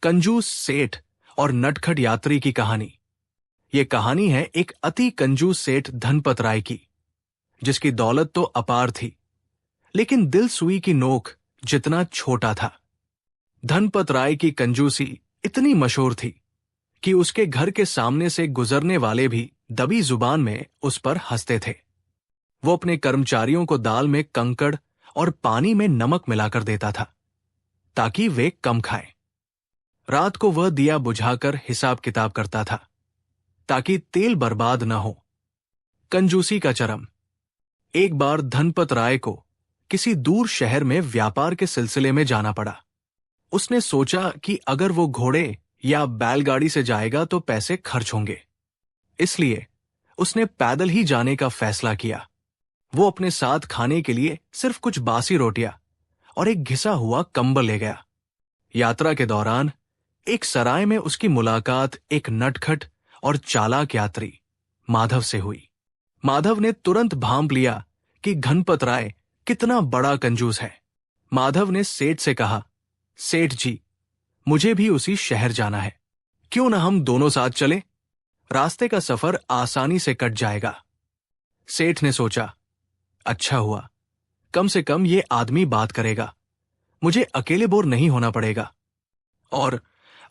कंजूस सेठ और नटखट यात्री की कहानी। ये कहानी है एक अति कंजूस सेठ धनपत राय की, जिसकी दौलत तो अपार थी, लेकिन दिल सुई की नोक जितना छोटा था। धनपत राय की कंजूसी इतनी मशहूर थी कि उसके घर के सामने से गुजरने वाले भी दबी जुबान में उस पर हंसते थे। वो अपने कर्मचारियों को दाल में कंकड़ और पानी में नमक मिलाकर देता था ताकि वे कम खाएं। रात को वह दिया बुझाकर हिसाब किताब करता था ताकि तेल बर्बाद न हो। कंजूसी का चरम। एक बार धनपत राय को किसी दूर शहर में व्यापार के सिलसिले में जाना पड़ा। उसने सोचा कि अगर वो घोड़े या बैलगाड़ी से जाएगा तो पैसे खर्च होंगे, इसलिए उसने पैदल ही जाने का फैसला किया। वो अपने साथ खाने के लिए सिर्फ कुछ बासी रोटियां और एक घिसा हुआ कंबल ले गया। यात्रा के दौरान एक सराय में उसकी मुलाकात एक नटखट और चालाक यात्री माधव से हुई। माधव ने तुरंत भांप लिया कि धनपत राय कितना बड़ा कंजूस है। माधव ने सेठ से कहा, सेठ जी, मुझे भी उसी शहर जाना है, क्यों ना हम दोनों साथ चलें? रास्ते का सफर आसानी से कट जाएगा। सेठ ने सोचा, अच्छा हुआ, कम से कम ये आदमी बात करेगा, मुझे अकेले बोर नहीं होना पड़ेगा। और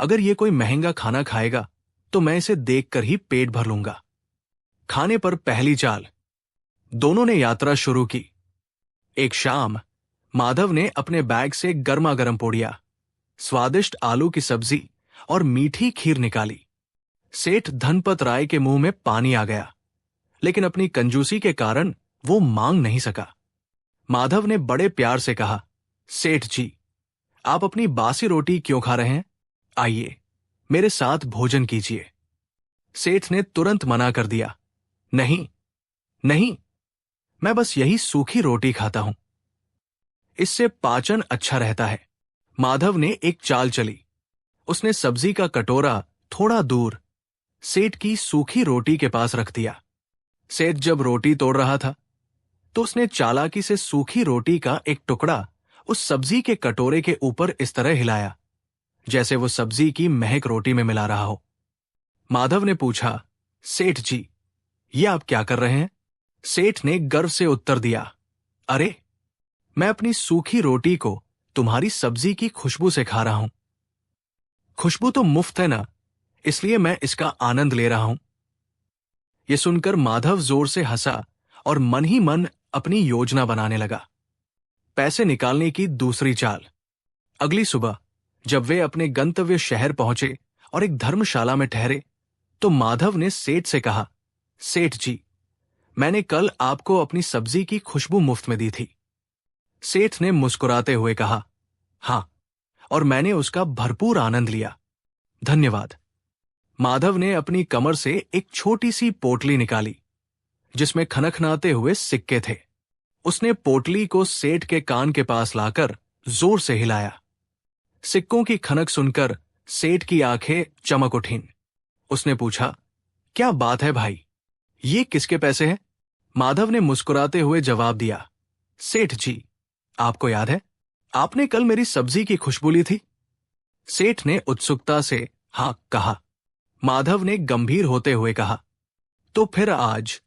अगर ये कोई महंगा खाना खाएगा तो मैं इसे देखकर ही पेट भर लूंगा। खाने पर पहली चाल। दोनों ने यात्रा शुरू की। एक शाम माधव ने अपने बैग से गर्मा गर्म पोड़िया, स्वादिष्ट आलू की सब्जी और मीठी खीर निकाली। सेठ धनपत राय के मुंह में पानी आ गया, लेकिन अपनी कंजूसी के कारण वो मांग नहीं सका। माधव ने बड़े प्यार से कहा, सेठ जी, आप अपनी बासी रोटी क्यों खा रहे हैं? आइए, मेरे साथ भोजन कीजिए। सेठ ने तुरंत मना कर दिया, नहीं नहीं, मैं बस यही सूखी रोटी खाता हूं, इससे पाचन अच्छा रहता है। माधव ने एक चाल चली। उसने सब्जी का कटोरा थोड़ा दूर सेठ की सूखी रोटी के पास रख दिया। सेठ जब रोटी तोड़ रहा था तो उसने चालाकी से सूखी रोटी का एक टुकड़ा उस सब्जी के कटोरे के ऊपर इस तरह हिलाया जैसे वो सब्जी की महक रोटी में मिला रहा हो। माधव ने पूछा, सेठ जी, ये आप क्या कर रहे हैं? सेठ ने गर्व से उत्तर दिया, अरे, मैं अपनी सूखी रोटी को तुम्हारी सब्जी की खुशबू से खा रहा हूं। खुशबू तो मुफ्त है ना, इसलिए मैं इसका आनंद ले रहा हूं। यह सुनकर माधव जोर से हंसा और मन ही मन अपनी योजना बनाने लगा। पैसे निकालने की दूसरी चाल। अगली सुबह जब वे अपने गंतव्य शहर पहुंचे और एक धर्मशाला में ठहरे तो माधव ने सेठ से कहा, सेठ जी, मैंने कल आपको अपनी सब्जी की खुशबू मुफ्त में दी थी। सेठ ने मुस्कुराते हुए कहा, हां, और मैंने उसका भरपूर आनंद लिया, धन्यवाद। माधव ने अपनी कमर से एक छोटी सी पोटली निकाली जिसमें खनखनाते हुए सिक्के थे। उसने पोटली को सेठ के कान के पास लाकर जोर से हिलाया। सिक्कों की खनक सुनकर सेठ की आंखें चमक उठीं। उसने पूछा, क्या बात है भाई, ये किसके पैसे हैं? माधव ने मुस्कुराते हुए जवाब दिया, सेठ जी, आपको याद है, आपने कल मेरी सब्जी की खुशबू ली थी? सेठ ने उत्सुकता से हां कहा। माधव ने गंभीर होते हुए कहा, तो फिर आज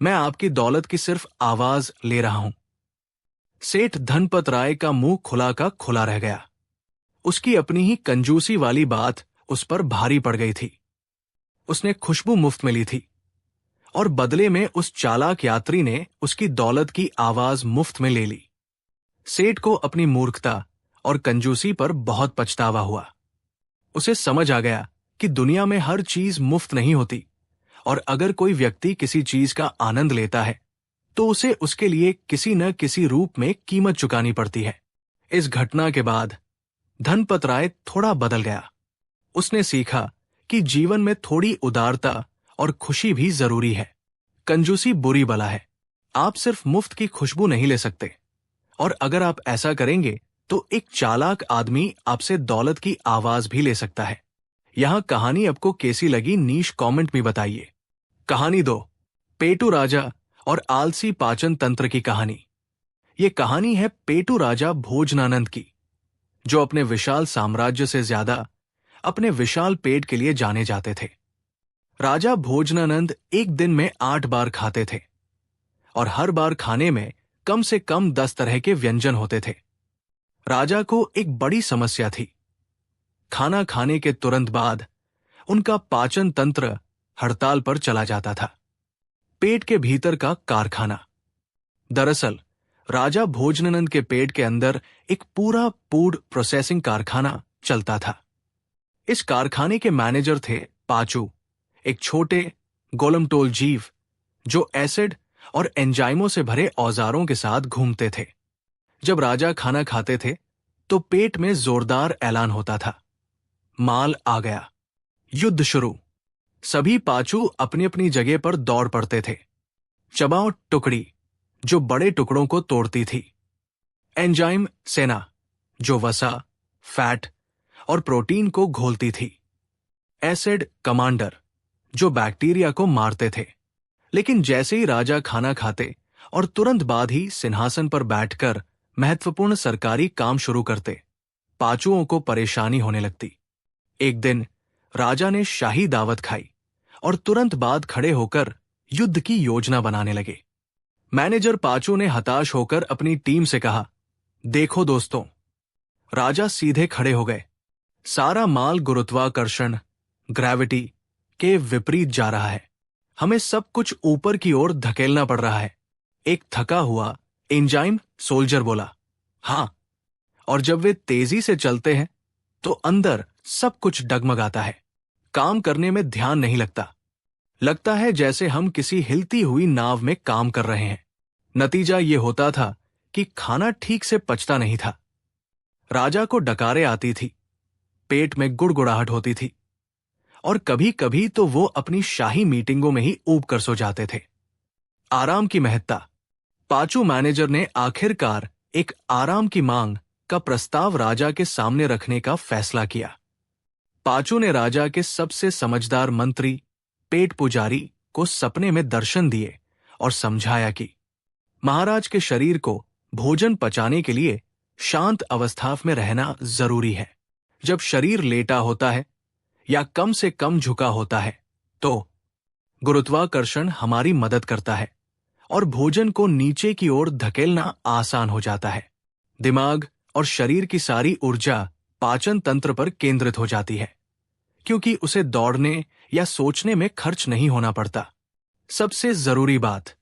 मैं आपकी दौलत की सिर्फ आवाज ले रहा हूं। सेठ धनपत राय का मुंह खुला का खुला रह गया। उसकी अपनी ही कंजूसी वाली बात उस पर भारी पड़ गई थी। उसने खुशबू मुफ्त में ली थी और बदले में उस चालाक यात्री ने उसकी दौलत की आवाज मुफ्त में ले ली। सेठ को अपनी मूर्खता और कंजूसी पर बहुत पछतावा हुआ। उसे समझ आ गया कि दुनिया में हर चीज मुफ्त नहीं होती और अगर कोई व्यक्ति किसी चीज का आनंद लेता है तो उसे उसके लिए किसी न किसी रूप में कीमत चुकानी पड़ती है। इस घटना के बाद धनपत राय थोड़ा बदल गया। उसने सीखा कि जीवन में थोड़ी उदारता और खुशी भी जरूरी है। कंजूसी बुरी बला है। आप सिर्फ मुफ्त की खुशबू नहीं ले सकते, और अगर आप ऐसा करेंगे तो एक चालाक आदमी आपसे दौलत की आवाज भी ले सकता है। यहां कहानी आपको कैसी लगी नीश कमेंट में बताइए। कहानी 2, पेटू राजा और आलसी पाचन तंत्र की कहानी। यह कहानी है पेटू राजा भोजनानंद की, जो अपने विशाल साम्राज्य से ज्यादा अपने विशाल पेट के लिए जाने जाते थे। राजा भोजनानंद एक दिन में 8 बार खाते थे और हर बार खाने में कम से कम 10 तरह के व्यंजन होते थे। राजा को एक बड़ी समस्या थी। खाना खाने के तुरंत बाद उनका पाचन तंत्र हड़ताल पर चला जाता था। पेट के भीतर का कारखाना। दरअसल राजा भोजनानंद के पेट के अंदर एक पूरा फूड प्रोसेसिंग कारखाना चलता था। इस कारखाने के मैनेजर थे पाचू, एक छोटे गोलमटोल जीव जो एसिड और एंजाइमों से भरे औजारों के साथ घूमते थे। जब राजा खाना खाते थे तो पेट में जोरदार ऐलान होता था, माल आ गया। युद्ध शुरू। सभी पाचू अपनी अपनी जगह पर दौड़ पड़ते थे। चबाओ टुकड़ी, जो बड़े टुकड़ों को तोड़ती थी। एंजाइम सेना, जो वसा, फैट और प्रोटीन को घोलती थी। एसिड कमांडर, जो बैक्टीरिया को मारते थे। लेकिन जैसे ही राजा खाना खाते और तुरंत बाद ही सिंहासन पर बैठकर महत्वपूर्ण सरकारी काम शुरू करते, पाचुओं को परेशानी होने लगती। एक दिन राजा ने शाही दावत खाई और तुरंत बाद खड़े होकर युद्ध की योजना बनाने लगे। मैनेजर पाचू ने हताश होकर अपनी टीम से कहा, देखो दोस्तों। राजा सीधे खड़े हो गए। सारा माल गुरुत्वाकर्षण, ग्रेविटी के विपरीत जा रहा है। हमें सब कुछ ऊपर की ओर धकेलना पड़ रहा है। एक थका हुआ एंजाइम सोल्जर बोला, हां। और जब वे तेजी से चलते हैं तो अंदर सब कुछ डगमगाता है। काम करने में ध्यान नहीं लगता है जैसे हम किसी हिलती हुई नाव में काम कर रहे हैं। नतीजा ये होता था कि खाना ठीक से पचता नहीं था। राजा को डकारें आती थी, पेट में गुड़गुड़ाहट होती थी और कभी कभी तो वो अपनी शाही मीटिंगों में ही ऊब कर सो जाते थे। आराम की महत्ता। पाचू मैनेजर ने आखिरकार एक आराम की मांग का प्रस्ताव राजा के सामने रखने का फैसला किया। पाचू ने राजा के सबसे समझदार मंत्री पेट पुजारी को सपने में दर्शन दिए और समझाया कि महाराज के शरीर को भोजन पचाने के लिए शांत अवस्था में रहना जरूरी है। जब शरीर लेटा होता है या कम से कम झुका होता है तो गुरुत्वाकर्षण हमारी मदद करता है और भोजन को नीचे की ओर धकेलना आसान हो जाता है। दिमाग और शरीर की सारी ऊर्जा पाचन तंत्र पर केंद्रित हो जाती है, क्योंकि उसे दौड़ने या सोचने में खर्च नहीं होना पड़ता। सबसे जरूरी बात,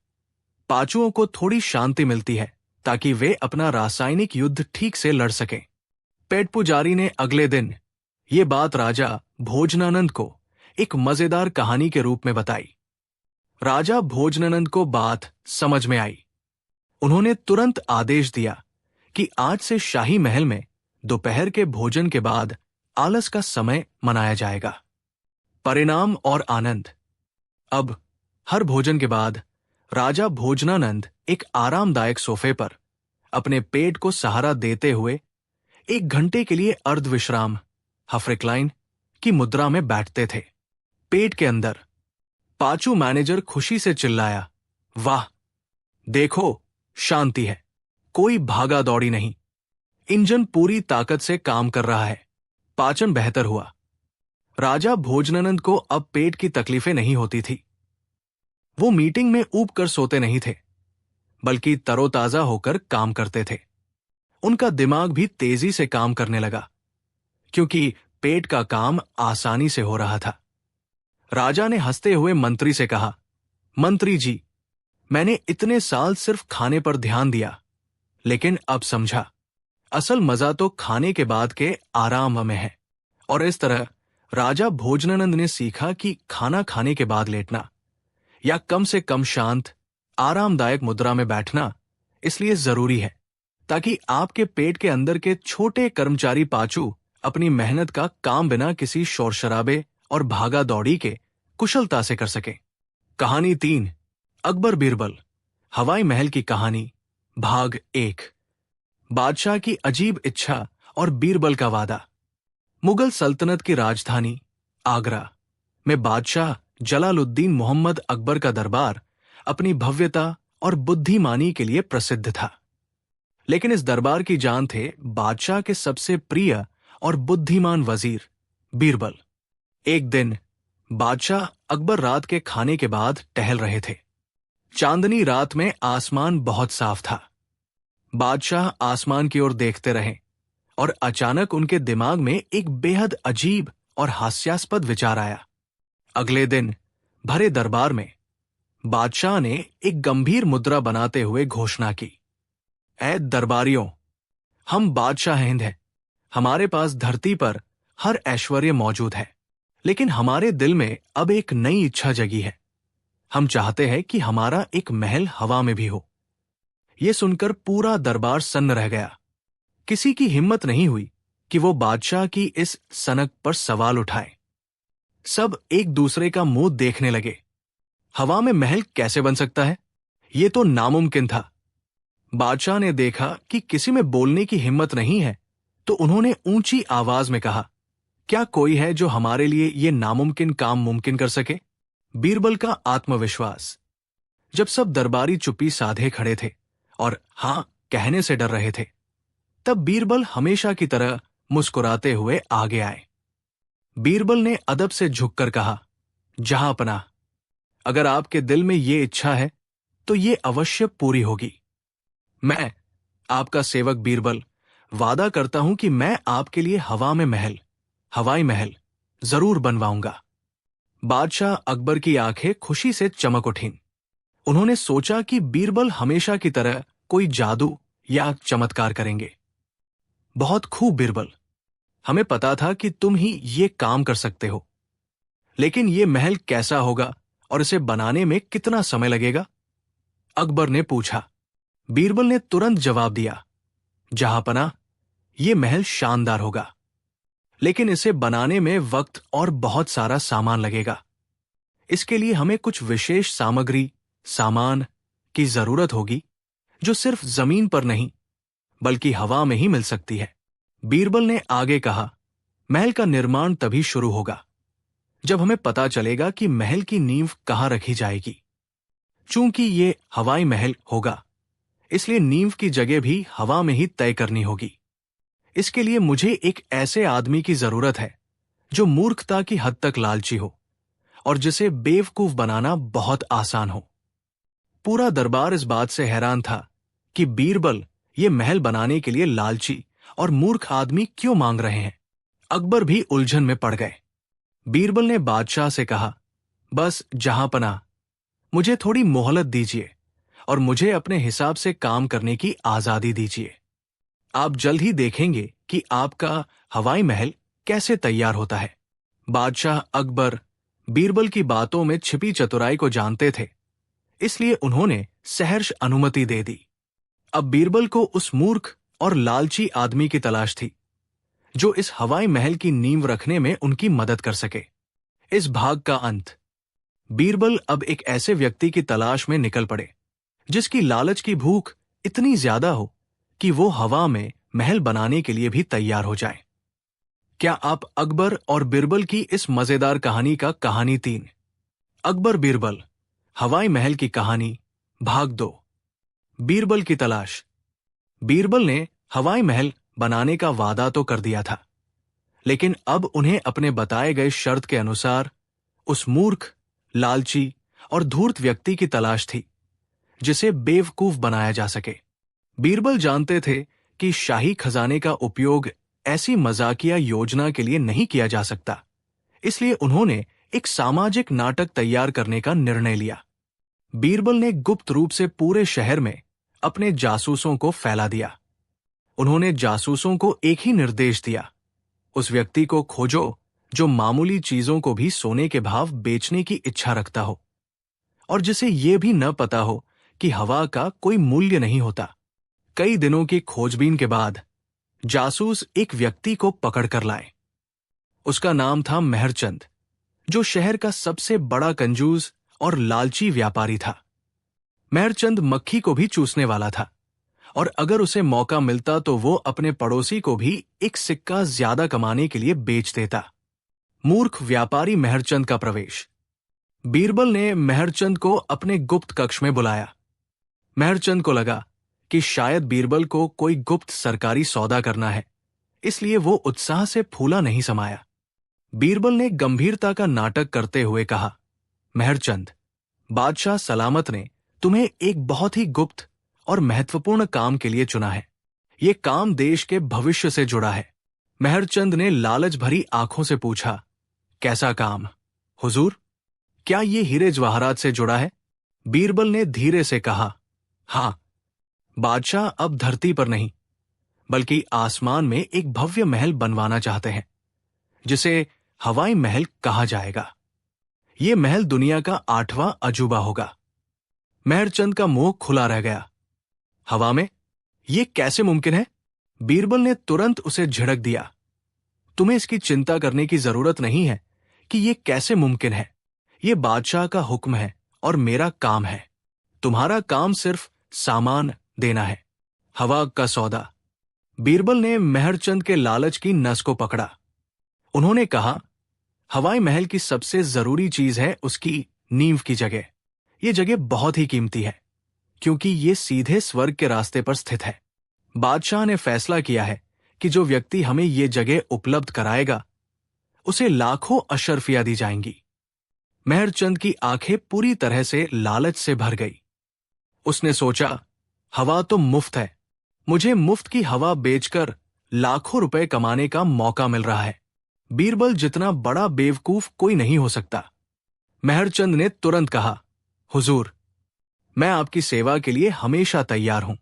पाचुओं को थोड़ी शांति मिलती है ताकि वे अपना रासायनिक युद्ध ठीक से लड़ सकें। पेट पुजारी ने अगले दिन ये बात राजा भोजनानंद को एक मजेदार कहानी के रूप में बताई। राजा भोजनानंद को बात समझ में आई। उन्होंने तुरंत आदेश दिया कि आज से शाही महल में दोपहर के भोजन के बाद आलस का समय मनाया जाएगा। परिणाम और आनंद। अब हर भोजन के बाद राजा भोजनानंद एक आरामदायक सोफे पर अपने पेट को सहारा देते हुए 1 घंटे के लिए अर्ध विश्राम हाफ रिक्लाइन की मुद्रा में बैठते थे। पेट के अंदर पाचू मैनेजर खुशी से चिल्लाया, वाह, देखो, शांति है, कोई भागा दौड़ी नहीं, इंजन पूरी ताकत से काम कर रहा है। पाचन बेहतर हुआ। राजा भोजनानंद को अब पेट की तकलीफें नहीं होती थी। वो मीटिंग में ऊब कर सोते नहीं थे, बल्कि तरोताजा होकर काम करते थे। उनका दिमाग भी तेजी से काम करने लगा, क्योंकि पेट का काम आसानी से हो रहा था। राजा ने हंसते हुए मंत्री से कहा, मंत्री जी, मैंने इतने साल सिर्फ खाने पर ध्यान दिया, लेकिन अब समझा, असल मजा तो खाने के बाद के आराम में है। और इस तरह राजा भोजनानंद ने सीखा कि खाना खाने के बाद लेटना या कम से कम शांत, आरामदायक मुद्रा में बैठना इसलिए जरूरी है ताकि आपके पेट के अंदर के छोटे कर्मचारी पाचू अपनी मेहनत का काम बिना किसी शोर शराबे और भागा दौड़ी के कुशलता से कर सके। कहानी 3, अकबर बीरबल, हवाई महल की कहानी, भाग 1। बादशाह की अजीब इच्छा और बीरबल का वादा। मुगल सल्तनत की राजधानी आगरा में बादशाह जलालुद्दीन मोहम्मद अकबर का दरबार अपनी भव्यता और बुद्धिमानी के लिए प्रसिद्ध था। लेकिन इस दरबार की जान थे बादशाह के सबसे प्रिय और बुद्धिमान वजीर बीरबल। एक दिन बादशाह अकबर रात के खाने के बाद टहल रहे थे। चांदनी रात में आसमान बहुत साफ था। बादशाह आसमान की ओर देखते रहे और अचानक उनके दिमाग में एक बेहद अजीब और हास्यास्पद विचार आया। अगले दिन भरे दरबार में बादशाह ने एक गंभीर मुद्रा बनाते हुए घोषणा की, ऐ दरबारियों, हम बादशाह हिंद हैं। हमारे पास धरती पर हर ऐश्वर्य मौजूद है, लेकिन हमारे दिल में अब एक नई इच्छा जगी है। हम चाहते हैं कि हमारा एक महल हवा में भी हो। यह सुनकर पूरा दरबार सन्न रह गया। किसी की हिम्मत नहीं हुई कि वो बादशाह की इस सनक पर सवाल उठाए। सब एक दूसरे का मुंह देखने लगे। हवा में महल कैसे बन सकता है? ये तो नामुमकिन था। बादशाह ने देखा कि किसी में बोलने की हिम्मत नहीं है, तो उन्होंने ऊंची आवाज में कहा, क्या कोई है जो हमारे लिए ये नामुमकिन काम मुमकिन कर सके? बीरबल का आत्मविश्वास। जब सब दरबारी चुप्पी साधे खड़े थे और हां कहने से डर रहे थे, तब बीरबल हमेशा की तरह मुस्कुराते हुए आगे आए। बीरबल ने अदब से झुककर कहा, जहांपनाह, अगर आपके दिल में ये इच्छा है तो ये अवश्य पूरी होगी। मैं, आपका सेवक बीरबल, वादा करता हूं कि मैं आपके लिए हवाई महल जरूर बनवाऊंगा। बादशाह अकबर की आंखें खुशी से चमक उठीं। उन्होंने सोचा कि बीरबल हमेशा की तरह कोई जादू या चमत्कार करेंगे। बहुत खूब बीरबल, हमें पता था कि तुम ही ये काम कर सकते हो, लेकिन ये महल कैसा होगा और इसे बनाने में कितना समय लगेगा? अकबर ने पूछा। बीरबल ने तुरंत जवाब दिया, जहांपनाह, ये महल शानदार होगा, लेकिन इसे बनाने में वक्त और बहुत सारा सामान लगेगा। इसके लिए हमें कुछ विशेष सामान की जरूरत होगी, जो सिर्फ जमीन पर नहीं बल्कि हवा में ही मिल सकती है। बीरबल ने आगे कहा, महल का निर्माण तभी शुरू होगा जब हमें पता चलेगा कि महल की नींव कहां रखी जाएगी। चूंकि ये हवाई महल होगा, इसलिए नींव की जगह भी हवा में ही तय करनी होगी। इसके लिए मुझे एक ऐसे आदमी की जरूरत है जो मूर्खता की हद तक लालची हो और जिसे बेवकूफ बनाना बहुत आसान हो। पूरा दरबार इस बात से हैरान था कि बीरबल ये महल बनाने के लिए लालची और मूर्ख आदमी क्यों मांग रहे हैं। अकबर भी उलझन में पड़ गए। बीरबल ने बादशाह से कहा, बस जहांपनाह, मुझे थोड़ी मोहलत दीजिए और मुझे अपने हिसाब से काम करने की आजादी दीजिए। आप जल्द ही देखेंगे कि आपका हवाई महल कैसे तैयार होता है। बादशाह अकबर बीरबल की बातों में छिपी चतुराई को जानते थे, इसलिए उन्होंने सहर्ष अनुमति दे दी। अब बीरबल को उस मूर्ख और लालची आदमी की तलाश थी जो इस हवाई महल की नींव रखने में उनकी मदद कर सके। इस भाग का अंत। बीरबल अब एक ऐसे व्यक्ति की तलाश में निकल पड़े जिसकी लालच की भूख इतनी ज्यादा हो कि वो हवा में महल बनाने के लिए भी तैयार हो जाए। क्या आप अकबर और बीरबल की इस मजेदार कहानी का कहानी 3, अकबर बीरबल हवाई महल की कहानी, भाग 2, बीरबल की तलाश। बीरबल ने हवाई महल बनाने का वादा तो कर दिया था, लेकिन अब उन्हें अपने बताए गए शर्त के अनुसार उस मूर्ख, लालची और धूर्त व्यक्ति की तलाश थी जिसे बेवकूफ बनाया जा सके। बीरबल जानते थे कि शाही खजाने का उपयोग ऐसी मजाकिया योजना के लिए नहीं किया जा सकता, इसलिए उन्होंने एक सामाजिक नाटक तैयार करने का निर्णय लिया। बीरबल ने गुप्त रूप से पूरे शहर में अपने जासूसों को फैला दिया। उन्होंने जासूसों को एक ही निर्देश दिया, उस व्यक्ति को खोजो जो मामूली चीजों को भी सोने के भाव बेचने की इच्छा रखता हो और जिसे यह भी न पता हो कि हवा का कोई मूल्य नहीं होता। कई दिनों की खोजबीन के बाद जासूस एक व्यक्ति को पकड़ कर लाए। उसका नाम था मेहरचंद, जो शहर का सबसे बड़ा कंजूस और लालची व्यापारी था। मेहरचंद मक्खी को भी चूसने वाला था और अगर उसे मौका मिलता तो वो अपने पड़ोसी को भी एक सिक्का ज्यादा कमाने के लिए बेच देता। मूर्ख व्यापारी मेहरचंद का प्रवेश। बीरबल ने मेहरचंद को अपने गुप्त कक्ष में बुलाया। मेहरचंद को लगा कि शायद बीरबल को कोई गुप्त सरकारी सौदा करना है, इसलिए वो उत्साह से फूला नहीं समाया। बीरबल ने गंभीरता का नाटक करते हुए कहा, मेहरचंद, बादशाह सलामत ने तुम्हें एक बहुत ही गुप्त और महत्वपूर्ण काम के लिए चुना है। ये काम देश के भविष्य से जुड़ा है। मेहरचंद ने लालच भरी आंखों से पूछा, कैसा काम हुजूर? क्या ये हीरे जवाहरात से जुड़ा है? बीरबल ने धीरे से कहा, हाँ। बादशाह अब धरती पर नहीं बल्कि आसमान में एक भव्य महल बनवाना चाहते हैं, जिसे हवाई महल कहा जाएगा। ये महल दुनिया का 8वां अजूबा होगा। मेहरचंद का मुंह खुला रह गया। हवा में? ये कैसे मुमकिन है? बीरबल ने तुरंत उसे झिड़क दिया, तुम्हें इसकी चिंता करने की जरूरत नहीं है कि ये कैसे मुमकिन है। ये बादशाह का हुक्म है और मेरा काम है। तुम्हारा काम सिर्फ सामान देना है, हवा का सौदा। बीरबल ने मेहरचंद के लालच की नस को पकड़ा। उन्होंने कहा, हवाई महल की सबसे जरूरी चीज है उसकी नींव की जगह। ये जगह बहुत ही कीमती है क्योंकि ये सीधे स्वर्ग के रास्ते पर स्थित है। बादशाह ने फैसला किया है कि जो व्यक्ति हमें ये जगह उपलब्ध कराएगा उसे लाखों अशर्फियां दी जाएंगी। मेहरचंद की आंखें पूरी तरह से लालच से भर गई। उसने सोचा, हवा तो मुफ्त है, मुझे मुफ्त की हवा बेचकर लाखों रुपए कमाने का मौका मिल रहा है। बीरबल जितना बड़ा बेवकूफ कोई नहीं हो सकता। मेहरचंद ने तुरंत कहा, हुजूर, मैं आपकी सेवा के लिए हमेशा तैयार हूं।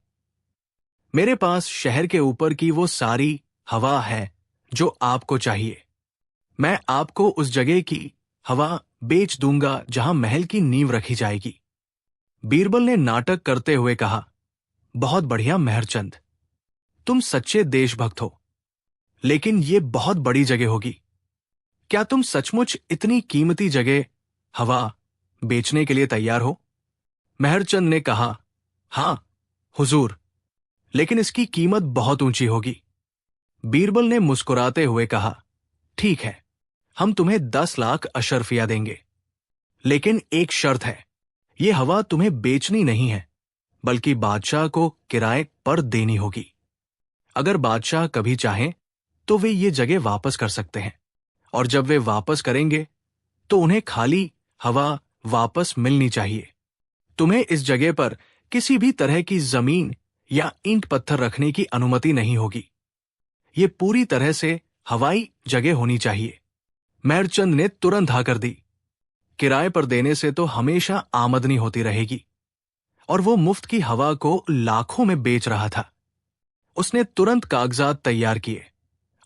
मेरे पास शहर के ऊपर की वो सारी हवा है जो आपको चाहिए। मैं आपको उस जगह की हवा बेच दूंगा जहां महल की नींव रखी जाएगी। बीरबल ने नाटक करते हुए कहा, बहुत बढ़िया मेहरचंद, तुम सच्चे देशभक्त हो, लेकिन ये बहुत बड़ी जगह होगी। क्या तुम सचमुच इतनी कीमती जगह हवा बेचने के लिए तैयार हो? मेहरचंद ने कहा, हां हुजूर, लेकिन इसकी कीमत बहुत ऊंची होगी। बीरबल ने मुस्कुराते हुए कहा, ठीक है, हम तुम्हें 10 लाख अशर्फिया देंगे, लेकिन एक शर्त है, ये हवा तुम्हें बेचनी नहीं है बल्कि बादशाह को किराए पर देनी होगी। अगर बादशाह कभी चाहें तो वे ये जगह वापस कर सकते हैं, और जब वे वापस करेंगे तो उन्हें खाली हवा वापस मिलनी चाहिए। तुम्हें इस जगह पर किसी भी तरह की जमीन या ईंट पत्थर रखने की अनुमति नहीं होगी। ये पूरी तरह से हवाई जगह होनी चाहिए। मेहरचंद ने तुरंत हाँ कर दी। किराए पर देने से तो हमेशा आमदनी होती रहेगी, और वो मुफ्त की हवा को लाखों में बेच रहा था। उसने तुरंत कागजात तैयार किए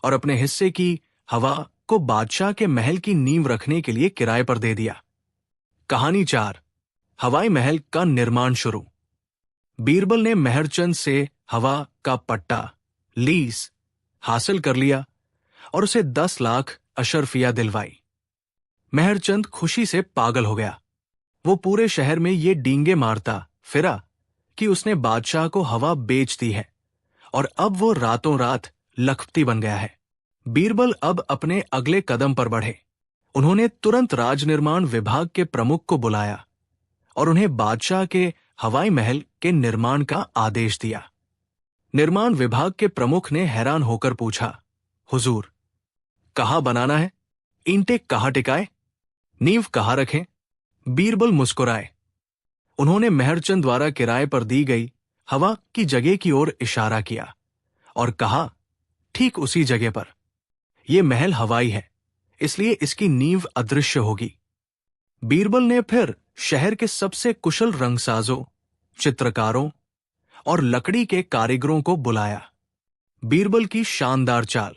और अपने हिस्से की हवा को बादशाह के महल की नींव रखने के लिए किराए पर दे दिया। कहानी 4, हवाई महल का निर्माण शुरू। बीरबल ने मेहरचंद से हवा का पट्टा लीज हासिल कर लिया और उसे 10 लाख अशर्फिया दिलवाई। मेहरचंद खुशी से पागल हो गया। वो पूरे शहर में ये डींगे मारता फिरा कि उसने बादशाह को हवा बेच दी है और अब वो रातों रात लखपति बन गया है। बीरबल अब अपने अगले कदम पर बढ़े। उन्होंने तुरंत राज निर्माण विभाग के प्रमुख को बुलाया और उन्हें बादशाह के हवाई महल के निर्माण का आदेश दिया। निर्माण विभाग के प्रमुख ने हैरान होकर पूछा, हुजूर, कहाँ बनाना है? ईंटें कहाँ टिकाए? नींव कहाँ रखें? बीरबल मुस्कुराए। उन्होंने मेहरचंद द्वारा किराए पर दी गई हवा की जगह की ओर इशारा किया और कहा, ठीक उसी जगह पर। यह महल हवाई है, इसलिए इसकी नींव अदृश्य होगी। बीरबल ने फिर शहर के सबसे कुशल रंगसाजों, चित्रकारों और लकड़ी के कारीगरों को बुलाया। बीरबल की शानदार चाल,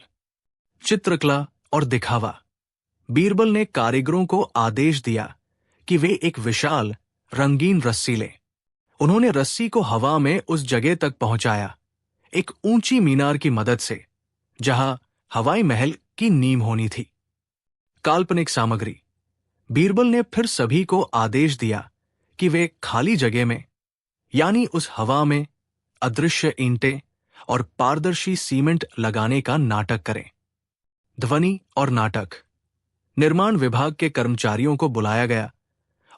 चित्रकला और दिखावा। बीरबल ने कारीगरों को आदेश दिया कि वे एक विशाल रंगीन रस्सी लें। उन्होंने रस्सी को हवा में उस जगह तक पहुंचाया, एक ऊंची मीनार की मदद से, जहां हवाई महल की नींव होनी थी। काल्पनिक सामग्री। बीरबल ने फिर सभी को आदेश दिया कि वे खाली जगह में, यानी उस हवा में, अदृश्य ईंटें और पारदर्शी सीमेंट लगाने का नाटक करें। ध्वनि और नाटक। निर्माण विभाग के कर्मचारियों को बुलाया गया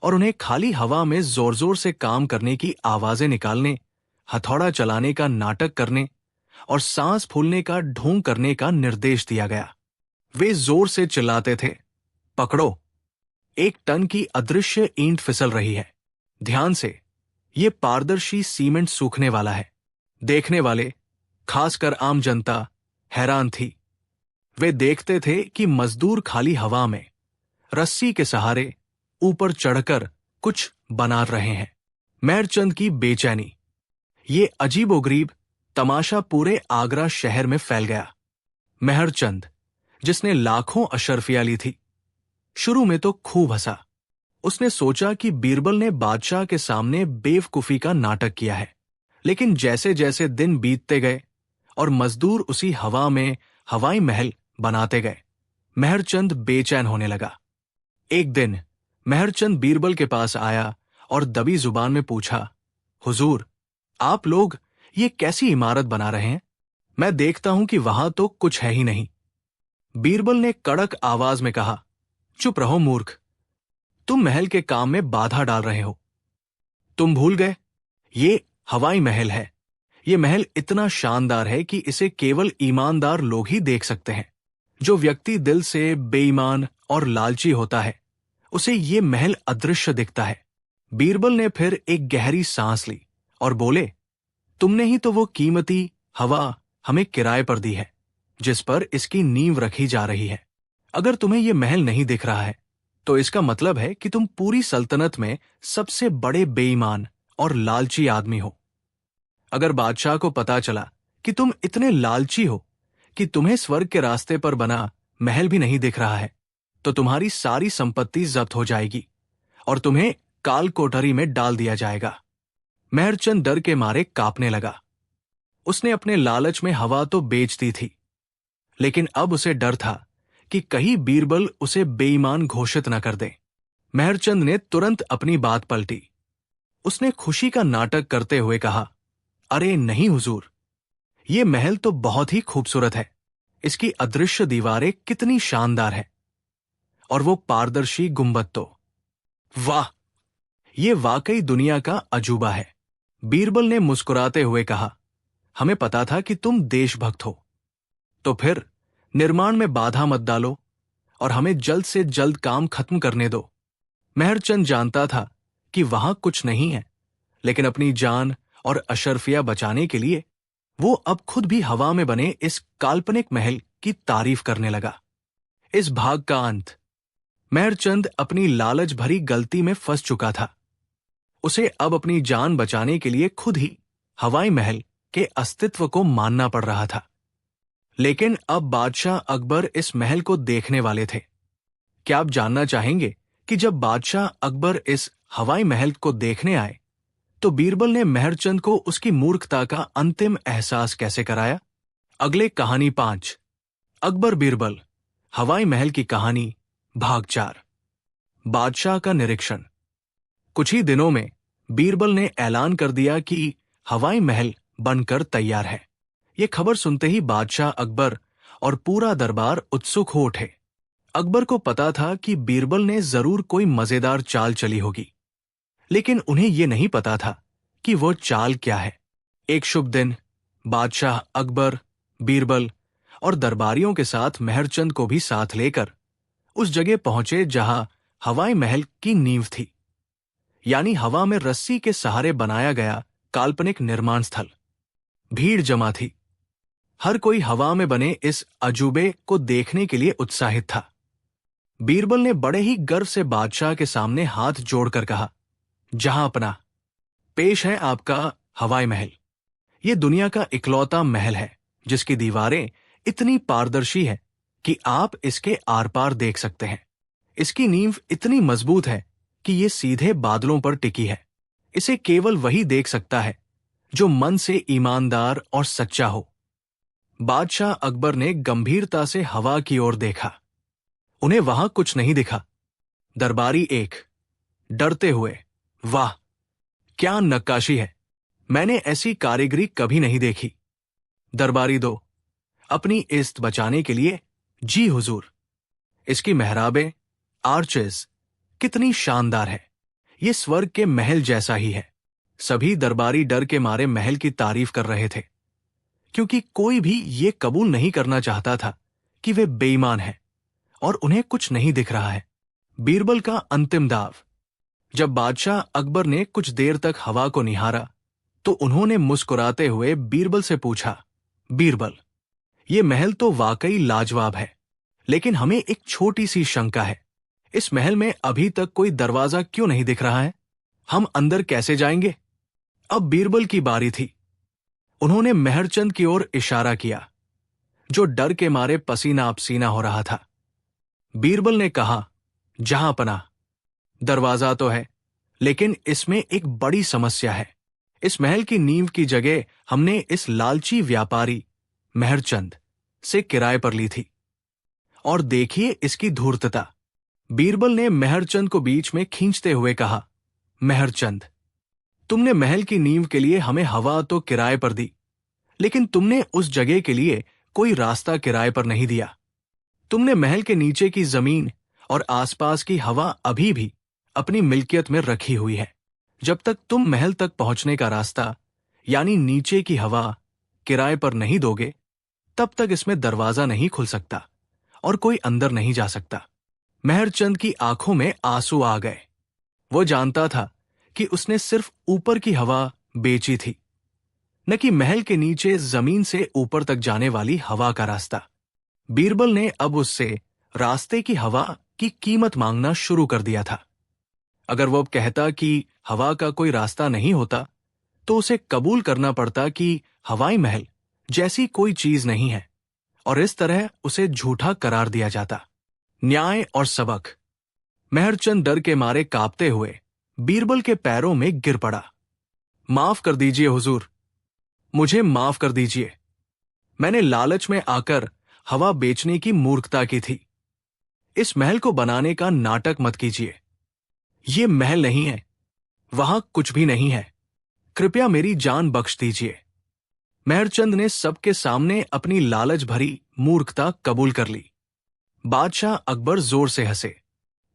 और उन्हें खाली हवा में जोर जोर से काम करने की आवाजें निकालने, हथौड़ा चलाने का नाटक करने और सांस फूलने का ढोंग करने का निर्देश दिया गया। वे जोर से चिल्लाते थे, पकड़ो, 1 टन की अदृश्य ईंट फिसल रही है। ध्यान से, ये पारदर्शी सीमेंट सूखने वाला है। देखने वाले, खासकर आम जनता, हैरान थी। वे देखते थे कि मजदूर खाली हवा में रस्सी के सहारे ऊपर चढ़कर कुछ बना रहे हैं। मेहरचंद की बेचैनी, ये अजीबोगरीब तमाशा पूरे आगरा शहर में फैल गया। मेहरचंद, जिसने लाखों अशर्फियां ली थी, शुरू में तो खूब हंसा। उसने सोचा कि बीरबल ने बादशाह के सामने बेवकूफी का नाटक किया है। लेकिन जैसे जैसे दिन बीतते गए और मजदूर उसी हवा में हवाई महल बनाते गए, मेहरचंद बेचैन होने लगा। एक दिन मेहरचंद बीरबल के पास आया और दबी जुबान में पूछा, हुजूर, आप लोग ये कैसी इमारत बना रहे हैं? मैं देखता हूं कि वहां तो कुछ है ही नहीं। बीरबल ने कड़क आवाज में कहा, चुप रहो मूर्ख, तुम महल के काम में बाधा डाल रहे हो। तुम भूल गए, ये हवाई महल है। ये महल इतना शानदार है कि इसे केवल ईमानदार लोग ही देख सकते हैं। जो व्यक्ति दिल से बेईमान और लालची होता है, उसे ये महल अदृश्य दिखता है। बीरबल ने फिर एक गहरी सांस ली और बोले, तुमने ही तो वो कीमती हवा हमें किराए पर दी है, जिस पर इसकी नींव रखी जा रही है। अगर तुम्हें ये महल नहीं दिख रहा है, तो इसका मतलब है कि तुम पूरी सल्तनत में सबसे बड़े बेईमान और लालची आदमी हो। अगर बादशाह को पता चला कि तुम इतने लालची हो कि तुम्हें स्वर्ग के रास्ते पर बना महल भी नहीं दिख रहा है, तो तुम्हारी सारी संपत्ति जब्त हो जाएगी और तुम्हें काल कोठरी में डाल दिया जाएगा। मेहरचंद डर के मारे कांपने लगा। उसने अपने लालच में हवा तो बेच दी थी, लेकिन अब उसे डर था कि कहीं बीरबल उसे बेईमान घोषित न कर दे। मेहरचंद ने तुरंत अपनी बात पलटी। उसने खुशी का नाटक करते हुए कहा, अरे नहीं हुजूर, ये महल तो बहुत ही खूबसूरत है। इसकी अदृश्य दीवारें कितनी शानदार है, और वो पारदर्शी गुंबद तो, वाह, ये वाकई दुनिया का अजूबा है। बीरबल ने मुस्कुराते हुए कहा, हमें पता था कि तुम देशभक्त हो, तो फिर निर्माण में बाधा मत डालो और हमें जल्द से जल्द काम खत्म करने दो। मेहरचंद जानता था कि वहां कुछ नहीं है, लेकिन अपनी जान और अशर्फिया बचाने के लिए वो अब खुद भी हवा में बने इस काल्पनिक महल की तारीफ करने लगा। इस भाग का अंत। मेहरचंद अपनी लालच भरी गलती में फंस चुका था। उसे अब अपनी जान बचाने के लिए खुद ही हवाई महल के अस्तित्व को मानना पड़ रहा था। लेकिन अब बादशाह अकबर इस महल को देखने वाले थे। क्या आप जानना चाहेंगे कि जब बादशाह अकबर इस हवाई महल को देखने आए, तो बीरबल ने मेहरचंद को उसकी मूर्खता का अंतिम एहसास कैसे कराया? अगले कहानी 5, अकबर बीरबल, हवाई महल की कहानी, भाग 4। बादशाह का निरीक्षण। कुछ ही दिनों में बीरबल ने ऐलान कर दिया कि हवाई महल बनकर तैयार है। ये खबर सुनते ही बादशाह अकबर और पूरा दरबार उत्सुक हो उठे। अकबर को पता था कि बीरबल ने जरूर कोई मजेदार चाल चली होगी, लेकिन उन्हें यह नहीं पता था कि वो चाल क्या है। एक शुभ दिन बादशाह अकबर, बीरबल और दरबारियों के साथ मेहरचंद को भी साथ लेकर उस जगह पहुंचे जहां हवाई महल की नींव थी, यानी हवा में रस्सी के सहारे बनाया गया काल्पनिक निर्माण स्थल। भीड़ जमा थी। हर कोई हवा में बने इस अजूबे को देखने के लिए उत्साहित था। बीरबल ने बड़े ही गर्व से बादशाह के सामने हाथ जोड़कर कहा, जहां अपना, पेश है आपका हवाई महल। यह दुनिया का इकलौता महल है जिसकी दीवारें इतनी पारदर्शी है कि आप इसके आर पार देख सकते हैं। इसकी नींव इतनी मजबूत है कि यह सीधे बादलों पर टिकी है। इसे केवल वही देख सकता है जो मन से ईमानदार और सच्चा हो। बादशाह अकबर ने गंभीरता से हवा की ओर देखा। उन्हें वहां कुछ नहीं दिखा। दरबारी 1, डरते हुए, वाह, क्या नक्काशी है, मैंने ऐसी कारीगरी कभी नहीं देखी। दरबारी 2, अपनी इज्जत बचाने के लिए, जी हुजूर, इसकी मेहराबें, आर्चेस कितनी शानदार है, ये स्वर्ग के महल जैसा ही है। सभी दरबारी डर के मारे महल की तारीफ कर रहे थे, क्योंकि कोई भी ये कबूल नहीं करना चाहता था कि वे बेईमान हैं और उन्हें कुछ नहीं दिख रहा है। बीरबल का अंतिम दाव। जब बादशाह अकबर ने कुछ देर तक हवा को निहारा तो उन्होंने मुस्कुराते हुए बीरबल से पूछा, बीरबल, ये महल तो वाकई लाजवाब है, लेकिन हमें एक छोटी सी शंका है। इस महल में अभी तक कोई दरवाजा क्यों नहीं दिख रहा है? हम अंदर कैसे जाएंगे? अब बीरबल की बारी थी। उन्होंने मेहरचंद की ओर इशारा किया, जो डर के मारे पसीना पसीना हो रहा था। बीरबल ने कहा, जहां पनाह, दरवाजा तो है, लेकिन इसमें एक बड़ी समस्या है। इस महल की नींव की जगह हमने इस लालची व्यापारी मेहरचंद से किराए पर ली थी, और देखिए इसकी धूर्तता। बीरबल ने मेहरचंद को बीच में खींचते हुए कहा, मेहरचंद, तुमने महल की नींव के लिए हमें हवा तो किराए पर दी, लेकिन तुमने उस जगह के लिए कोई रास्ता किराए पर नहीं दिया। तुमने महल के नीचे की जमीन और आसपास की हवा अभी भी अपनी मिल्कियत में रखी हुई है। जब तक तुम महल तक पहुंचने का रास्ता यानी नीचे की हवा किराए पर नहीं दोगे, तब तक इसमें दरवाजा नहीं खुल सकता और कोई अंदर नहीं जा सकता। मेहरचंद की आंखों में आंसू आ गए। वो जानता था कि उसने सिर्फ ऊपर की हवा बेची थी, न कि महल के नीचे जमीन से ऊपर तक जाने वाली हवा का रास्ता। बीरबल ने अब उससे रास्ते की हवा की कीमत मांगना शुरू कर दिया था। अगर वो अब कहता कि हवा का कोई रास्ता नहीं होता, तो उसे कबूल करना पड़ता कि हवाई महल जैसी कोई चीज नहीं है, और इस तरह उसे झूठा करार दिया जाता। न्याय और सबक। मेहरचंद डर के मारे कांपते हुए बीरबल के पैरों में गिर पड़ा। माफ कर दीजिए हुजूर, मुझे माफ कर दीजिए। मैंने लालच में आकर हवा बेचने की मूर्खता की थी। इस महल को बनाने का नाटक मत कीजिए। ये महल नहीं है, वहां कुछ भी नहीं है। कृपया मेरी जान बख्श दीजिए। मेहरचंद ने सबके सामने अपनी लालच भरी मूर्खता कबूल कर ली। बादशाह अकबर जोर से हंसे।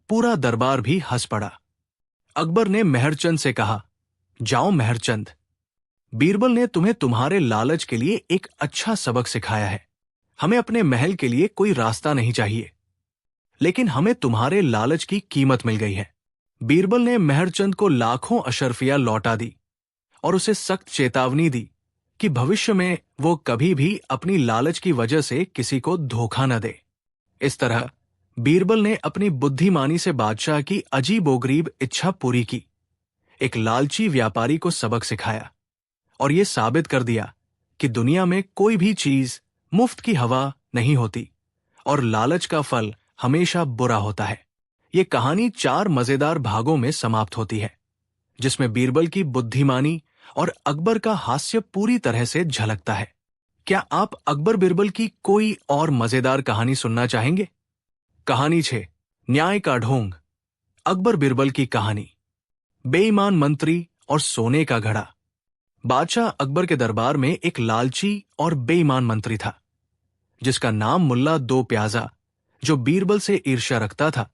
पूरा दरबार भी हंस पड़ा। अकबर ने मेहरचंद से कहा, जाओ मेहरचंद, बीरबल ने तुम्हें तुम्हारे लालच के लिए एक अच्छा सबक सिखाया है। हमें अपने महल के लिए कोई रास्ता नहीं चाहिए, लेकिन हमें तुम्हारे लालच की कीमत मिल गई है। बीरबल ने मेहरचंद को लाखों अशर्फिया लौटा दी और उसे सख्त चेतावनी दी कि भविष्य में वो कभी भी अपनी लालच की वजह से किसी को धोखा न दे। इस तरह बीरबल ने अपनी बुद्धिमानी से बादशाह की अजीबोगरीब इच्छा पूरी की। एक लालची व्यापारी को सबक सिखाया और यह साबित कर दिया कि दुनिया में कोई भी चीज मुफ्त की हवा नहीं होती और लालच का फल हमेशा बुरा होता है। ये कहानी 4 मजेदार भागों में समाप्त होती है, जिसमें बीरबल की बुद्धिमानी और अकबर का हास्य पूरी तरह से झलकता है। क्या आप अकबर बीरबल की कोई और मजेदार कहानी सुनना चाहेंगे? कहानी 6, न्याय का ढोंग। अकबर बीरबल की कहानी। बेईमान मंत्री और सोने का घड़ा। बादशाह अकबर के दरबार में एक लालची और बेईमान मंत्री था, जिसका नाम मुल्ला दो प्याजा, जो बीरबल से ईर्ष्या रखता था,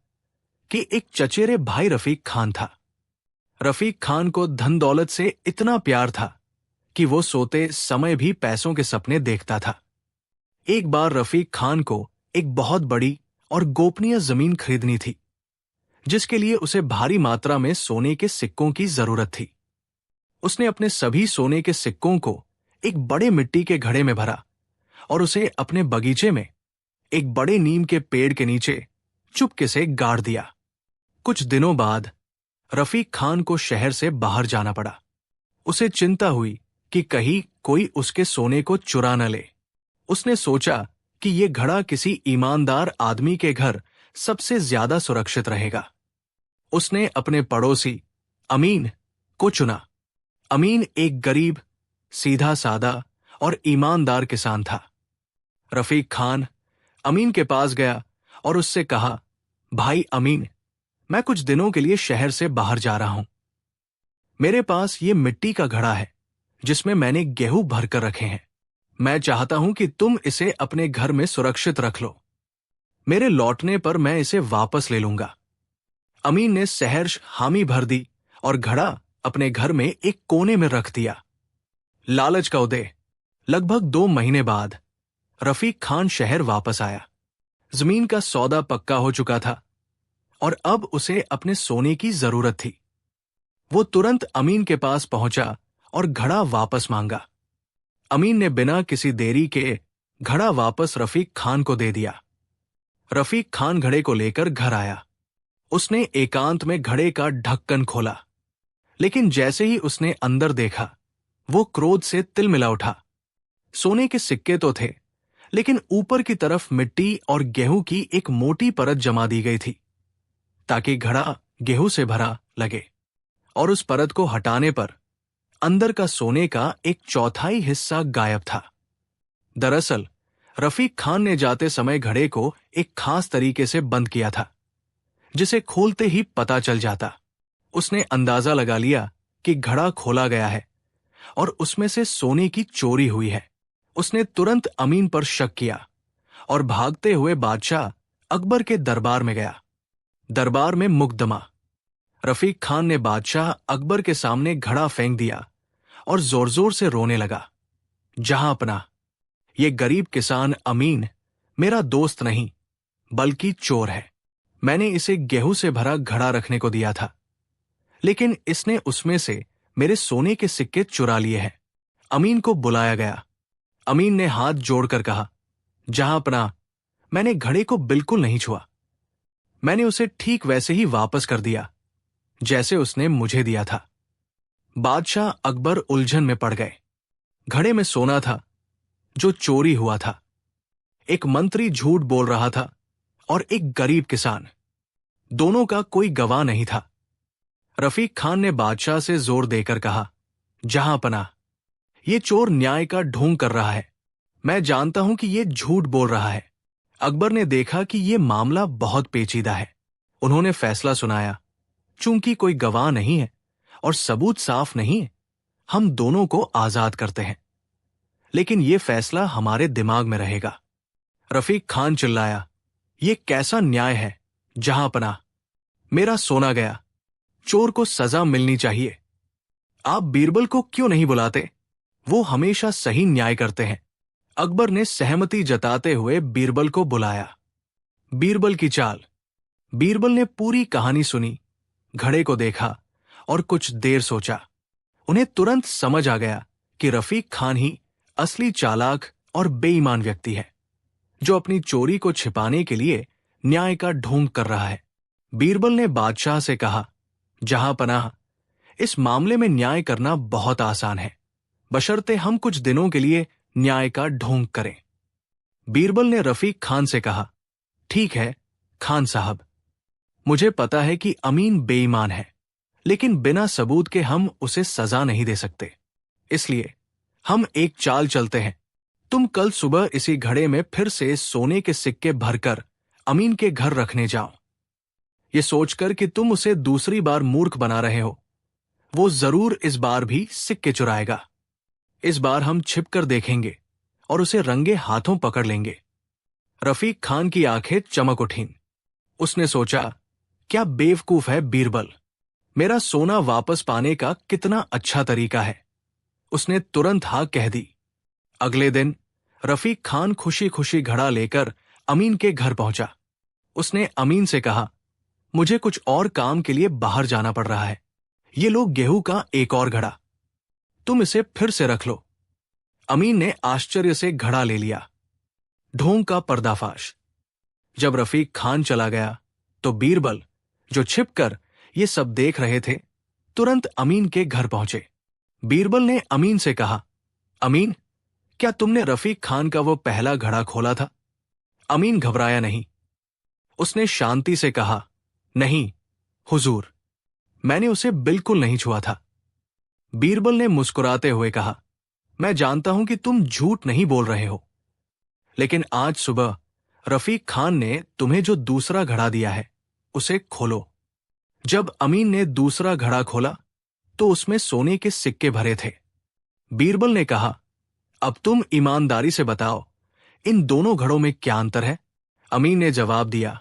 कि एक चचेरे भाई रफीक खान था। रफीक खान को धन दौलत से इतना प्यार था कि वो सोते समय भी पैसों के सपने देखता था। एक बार रफीक खान को एक बहुत बड़ी और गोपनीय जमीन खरीदनी थी, जिसके लिए उसे भारी मात्रा में सोने के सिक्कों की जरूरत थी। उसने अपने सभी सोने के सिक्कों को एक बड़े मिट्टी के घड़े में भरा और उसे अपने बगीचे में एक बड़े नीम के पेड़ के नीचे चुपके से गाड़ दिया। कुछ दिनों बाद रफीक खान को शहर से बाहर जाना पड़ा। उसे चिंता हुई कि कहीं कोई उसके सोने को चुरा न ले। उसने सोचा कि यह घड़ा किसी ईमानदार आदमी के घर सबसे ज्यादा सुरक्षित रहेगा। उसने अपने पड़ोसी अमीन को चुना। अमीन एक गरीब, सीधा सादा और ईमानदार किसान था। रफीक खान अमीन के पास गया और उससे कहा, भाई अमीन, मैं कुछ दिनों के लिए शहर से बाहर जा रहा हूं। मेरे पास ये मिट्टी का घड़ा है जिसमें मैंने गेहूं भरकर रखे हैं। मैं चाहता हूं कि तुम इसे अपने घर में सुरक्षित रख लो। मेरे लौटने पर मैं इसे वापस ले लूंगा। अमीन ने सहर्ष हामी भर दी और घड़ा अपने घर में एक कोने में रख दिया। लालच का उदय। लगभग 2 महीने बाद रफीक खान शहर वापस आया। जमीन का सौदा पक्का हो चुका था और अब उसे अपने सोने की जरूरत थी। वो तुरंत अमीन के पास पहुंचा और घड़ा वापस मांगा। अमीन ने बिना किसी देरी के घड़ा वापस रफीक खान को दे दिया। रफीक खान घड़े को लेकर घर आया। उसने एकांत में घड़े का ढक्कन खोला, लेकिन जैसे ही उसने अंदर देखा, वो क्रोध से तिलमिला उठा। सोने के सिक्के तो थे, लेकिन ऊपर की तरफ मिट्टी और गेहूं की एक मोटी परत जमा दी गई थी, ताकि घड़ा गेहूं से भरा लगे। और उस परत को हटाने पर अंदर का सोने का एक चौथाई हिस्सा गायब था। दरअसल रफीक खान ने जाते समय घड़े को एक खास तरीके से बंद किया था, जिसे खोलते ही पता चल जाता। उसने अंदाजा लगा लिया कि घड़ा खोला गया है और उसमें से सोने की चोरी हुई है। उसने तुरंत अमीन पर शक किया और भागते हुए बादशाह अकबर के दरबार में गया। दरबार में मुकदमा। रफीक खान ने बादशाह अकबर के सामने घड़ा फेंक दिया और जोर जोर से रोने लगा। जहांपना, ये गरीब किसान अमीन मेरा दोस्त नहीं बल्कि चोर है। मैंने इसे गेहूं से भरा घड़ा रखने को दिया था, लेकिन इसने उसमें से मेरे सोने के सिक्के चुरा लिए हैं। अमीन को बुलाया गया। अमीन ने हाथ जोड़कर कहा, जहांपना, मैंने घड़े को बिल्कुल नहीं छुआ। मैंने उसे ठीक वैसे ही वापस कर दिया जैसे उसने मुझे दिया था। बादशाह अकबर उलझन में पड़ गए। घड़े में सोना था जो चोरी हुआ था, एक मंत्री झूठ बोल रहा था और एक गरीब किसान, दोनों का कोई गवाह नहीं था। रफीक खान ने बादशाह से जोर देकर कहा, जहांपना, ये चोर न्याय का ढोंग कर रहा है। मैं जानता हूं कि ये झूठ बोल रहा है। अकबर ने देखा कि ये मामला बहुत पेचीदा है। उन्होंने फैसला सुनाया, चूंकि कोई गवाह नहीं है और सबूत साफ नहीं है, हम दोनों को आजाद करते हैं, लेकिन ये फैसला हमारे दिमाग में रहेगा। रफीक खान चिल्लाया, ये कैसा न्याय है जहांपना, मेरा सोना गया, चोर को सजा मिलनी चाहिए। आप बीरबल को क्यों नहीं बुलाते? वो हमेशा सही न्याय करते हैं। अकबर ने सहमति जताते हुए बीरबल को बुलाया। बीरबल की चाल। बीरबल ने पूरी कहानी सुनी, घड़े को देखा और कुछ देर सोचा। उन्हें तुरंत समझ आ गया कि रफीक खान ही असली चालाक और बेईमान व्यक्ति है, जो अपनी चोरी को छिपाने के लिए न्याय का ढोंग कर रहा है। बीरबल ने बादशाह से कहा, जहांपनाह, इस मामले में न्याय करना बहुत आसान है, बशर्ते हम कुछ दिनों के लिए न्याय का ढोंग करें। बीरबल ने रफीक खान से कहा, ठीक है खान साहब, मुझे पता है कि अमीन बेईमान है, लेकिन बिना सबूत के हम उसे सजा नहीं दे सकते। इसलिए हम एक चाल चलते हैं। तुम कल सुबह इसी घड़े में फिर से सोने के सिक्के भरकर अमीन के घर रखने जाओ, ये सोचकर कि तुम उसे दूसरी बार मूर्ख बना रहे हो। वो जरूर इस बार भी सिक्के चुराएगा। इस बार हम छिपकर देखेंगे और उसे रंगे हाथों पकड़ लेंगे। रफीक खान की आंखें चमक उठीं। उसने सोचा, क्या बेवकूफ है बीरबल, मेरा सोना वापस पाने का कितना अच्छा तरीका है। उसने तुरंत हाँ कह दी। अगले दिन रफीक खान खुशी खुशी घड़ा लेकर अमीन के घर पहुंचा। उसने अमीन से कहा, मुझे कुछ और काम के लिए बाहर जाना पड़ रहा है। ये लो गेहूं का एक और घड़ा, तुम इसे फिर से रख लो। अमीन ने आश्चर्य से घड़ा ले लिया। ढोंग का पर्दाफाश। जब रफीक खान चला गया तो बीरबल, जो छिपकर ये सब देख रहे थे, तुरंत अमीन के घर पहुंचे। बीरबल ने अमीन से कहा, अमीन, क्या तुमने रफीक खान का वो पहला घड़ा खोला था? अमीन घबराया नहीं। उसने शांति से कहा, नहीं हुजूर, मैंने उसे बिल्कुल नहीं छुआ था। बीरबल ने मुस्कुराते हुए कहा, मैं जानता हूं कि तुम झूठ नहीं बोल रहे हो, लेकिन आज सुबह रफीक खान ने तुम्हें जो दूसरा घड़ा दिया है, उसे खोलो। जब अमीन ने दूसरा घड़ा खोला तो उसमें सोने के सिक्के भरे थे। बीरबल ने कहा, अब तुम ईमानदारी से बताओ, इन दोनों घड़ों में क्या अंतर है? अमीन ने जवाब दिया,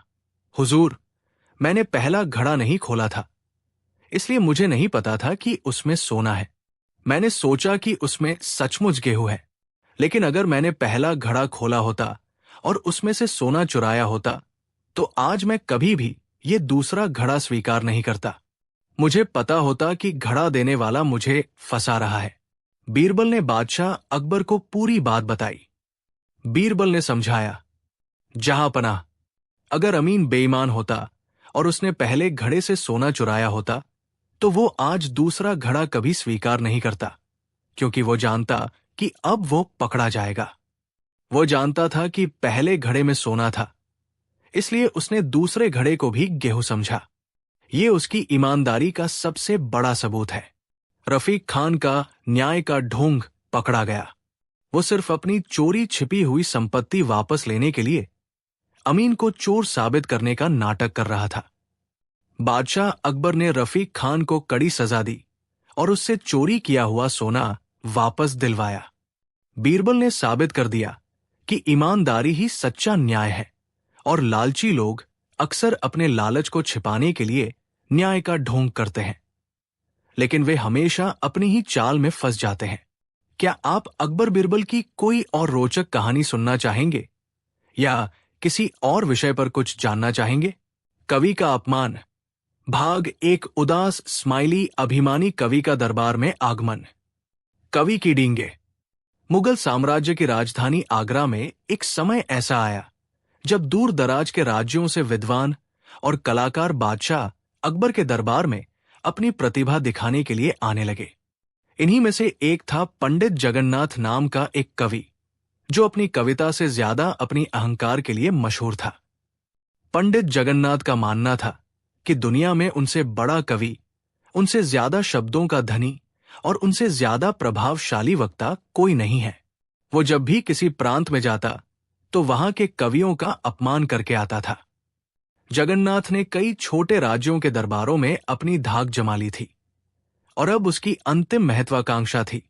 हुजूर, मैंने पहला घड़ा नहीं खोला था, इसलिए मुझे नहीं पता था कि उसमें सोना है। मैंने सोचा कि उसमें सचमुच गेहूं है, लेकिन अगर मैंने पहला घड़ा खोला होता और उसमें से सोना चुराया होता तो आज मैं कभी भी ये दूसरा घड़ा स्वीकार नहीं करता। मुझे पता होता कि घड़ा देने वाला मुझे फंसा रहा है। बीरबल ने बादशाह अकबर को पूरी बात बताई। बीरबल ने समझाया, जहांपनाह, अगर अमीन बेईमान होता और उसने पहले घड़े से सोना चुराया होता तो वो आज दूसरा घड़ा कभी स्वीकार नहीं करता, क्योंकि वो जानता कि अब वो पकड़ा जाएगा। वो जानता था कि पहले घड़े में सोना था, इसलिए उसने दूसरे घड़े को भी गेहूं समझा। ये उसकी ईमानदारी का सबसे बड़ा सबूत है। रफीक खान का न्याय का ढोंग पकड़ा गया। वो सिर्फ अपनी चोरी छिपी हुई संपत्ति वापस लेने के लिए अमीन को चोर साबित करने का नाटक कर रहा था। बादशाह अकबर ने रफीक खान को कड़ी सजा दी और उससे चोरी किया हुआ सोना वापस दिलवाया। बीरबल ने साबित कर दिया कि ईमानदारी ही सच्चा न्याय है और लालची लोग अक्सर अपने लालच को छिपाने के लिए न्याय का ढोंग करते हैं, लेकिन वे हमेशा अपनी ही चाल में फंस जाते हैं। क्या आप अकबर बीरबल की कोई और रोचक कहानी सुनना चाहेंगे या किसी और विषय पर कुछ जानना चाहेंगे? कवि का अपमान, भाग एक। उदास स्माइली अभिमानी कवि का दरबार में आगमन। कवि की डींगे। मुगल साम्राज्य की राजधानी आगरा में एक समय ऐसा आया जब दूर दराज के राज्यों से विद्वान और कलाकार बादशाह अकबर के दरबार में अपनी प्रतिभा दिखाने के लिए आने लगे। इन्हीं में से एक था पंडित जगन्नाथ नाम का एक कवि, जो अपनी कविता से ज्यादा अपनी अहंकार के लिए मशहूर था। पंडित जगन्नाथ का मानना था कि दुनिया में उनसे बड़ा कवि, उनसे ज्यादा शब्दों का धनी और उनसे ज्यादा प्रभावशाली वक्ता कोई नहीं है। वो जब भी किसी प्रांत में जाता तो वहां के कवियों का अपमान करके आता था। जगन्नाथ ने कई छोटे राज्यों के दरबारों में अपनी धाक जमा ली थी और अब उसकी अंतिम महत्वाकांक्षा थी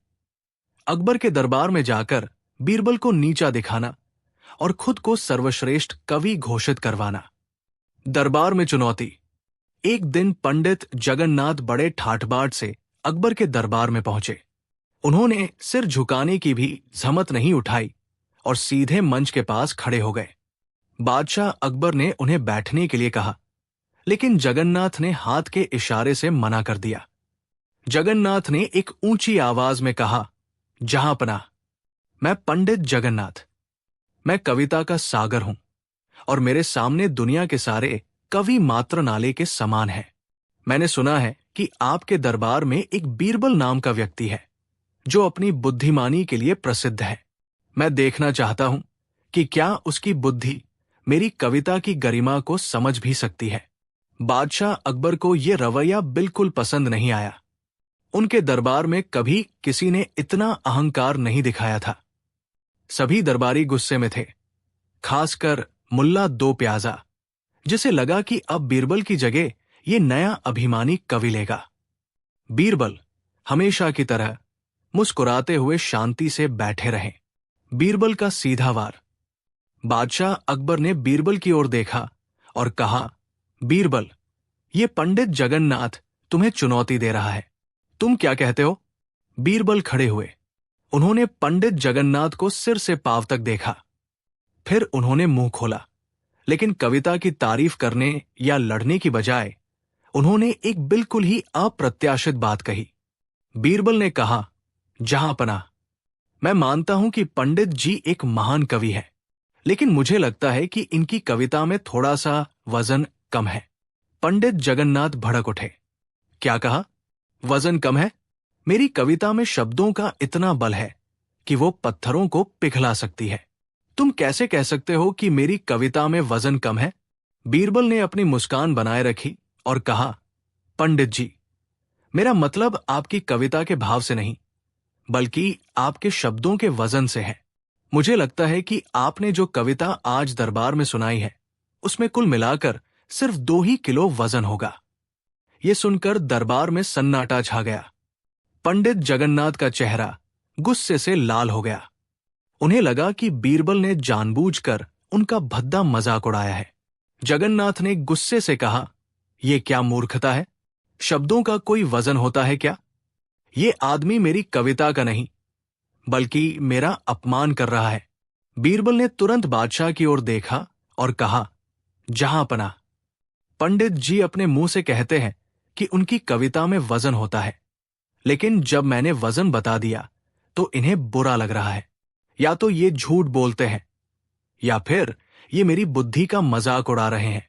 अकबर के दरबार में जाकर बीरबल को नीचा दिखाना और खुद को सर्वश्रेष्ठ कवि घोषित करवाना। दरबार में चुनौती। एक दिन पंडित जगन्नाथ बड़े ठाठबाट से अकबर के दरबार में पहुंचे। उन्होंने सिर झुकाने की भी जहमत नहीं उठाई और सीधे मंच के पास खड़े हो गए। बादशाह अकबर ने उन्हें बैठने के लिए कहा, लेकिन जगन्नाथ ने हाथ के इशारे से मना कर दिया। जगन्नाथ ने एक ऊंची आवाज में कहा, जहांपनाह, मैं पंडित जगन्नाथ, मैं कविता का सागर हूं और मेरे सामने दुनिया के सारे कवि मात्र नाले के समान हैं। मैंने सुना है कि आपके दरबार में एक बीरबल नाम का व्यक्ति है जो अपनी बुद्धिमानी के लिए प्रसिद्ध है। मैं देखना चाहता हूं कि क्या उसकी बुद्धि मेरी कविता की गरिमा को समझ भी सकती है। बादशाह अकबर को यह रवैया बिल्कुल पसंद नहीं आया। उनके दरबार में कभी किसी ने इतना अहंकार नहीं दिखाया था। सभी दरबारी गुस्से में थे, खासकर मुल्ला दो प्याजा, जिसे लगा कि अब बीरबल की जगह ये नया अभिमानी कवि लेगा। बीरबल हमेशा की तरह मुस्कुराते हुए शांति से बैठे रहे। बीरबल का सीधा वार। बादशाह अकबर ने बीरबल की ओर देखा और कहा, बीरबल, ये पंडित जगन्नाथ तुम्हें चुनौती दे रहा है, तुम क्या कहते हो? बीरबल खड़े हुए। उन्होंने पंडित जगन्नाथ को सिर से पांव तक देखा। फिर उन्होंने मुंह खोला, लेकिन कविता की तारीफ करने या लड़ने की बजाय उन्होंने एक बिल्कुल ही अप्रत्याशित बात कही। बीरबल ने कहा, जहांपनाह, मैं मानता हूं कि पंडित जी एक महान कवि है, लेकिन मुझे लगता है कि इनकी कविता में थोड़ा सा वजन कम है। पंडित जगन्नाथ भड़क उठे। क्या कहा? वजन कम है? मेरी कविता में शब्दों का इतना बल है कि वो पत्थरों को पिघला सकती है। तुम कैसे कह सकते हो कि मेरी कविता में वजन कम है? बीरबल ने अपनी मुस्कान बनाए रखी और कहा, पंडित जी, मेरा मतलब आपकी कविता के भाव से नहीं, बल्कि आपके शब्दों के वजन से है। मुझे लगता है कि आपने जो कविता आज दरबार में सुनाई है, उसमें कुल मिलाकर सिर्फ 2 ही किलो वजन होगा। ये सुनकर दरबार में सन्नाटा छा गया। पंडित जगन्नाथ का चेहरा गुस्से से लाल हो गया। उन्हें लगा कि बीरबल ने जानबूझकर उनका भद्दा मजाक उड़ाया है। जगन्नाथ ने गुस्से से कहा, यह क्या मूर्खता है? शब्दों का कोई वजन होता है क्या? ये आदमी मेरी कविता का नहीं, बल्कि मेरा अपमान कर रहा है। बीरबल ने तुरंत बादशाह की ओर देखा और कहा, जहांपना, पंडित जी अपने मुंह से कहते हैं कि उनकी कविता में वजन होता है, लेकिन जब मैंने वजन बता दिया तो इन्हें बुरा लग रहा है। या तो ये झूठ बोलते हैं या फिर ये मेरी बुद्धि का मजाक उड़ा रहे हैं।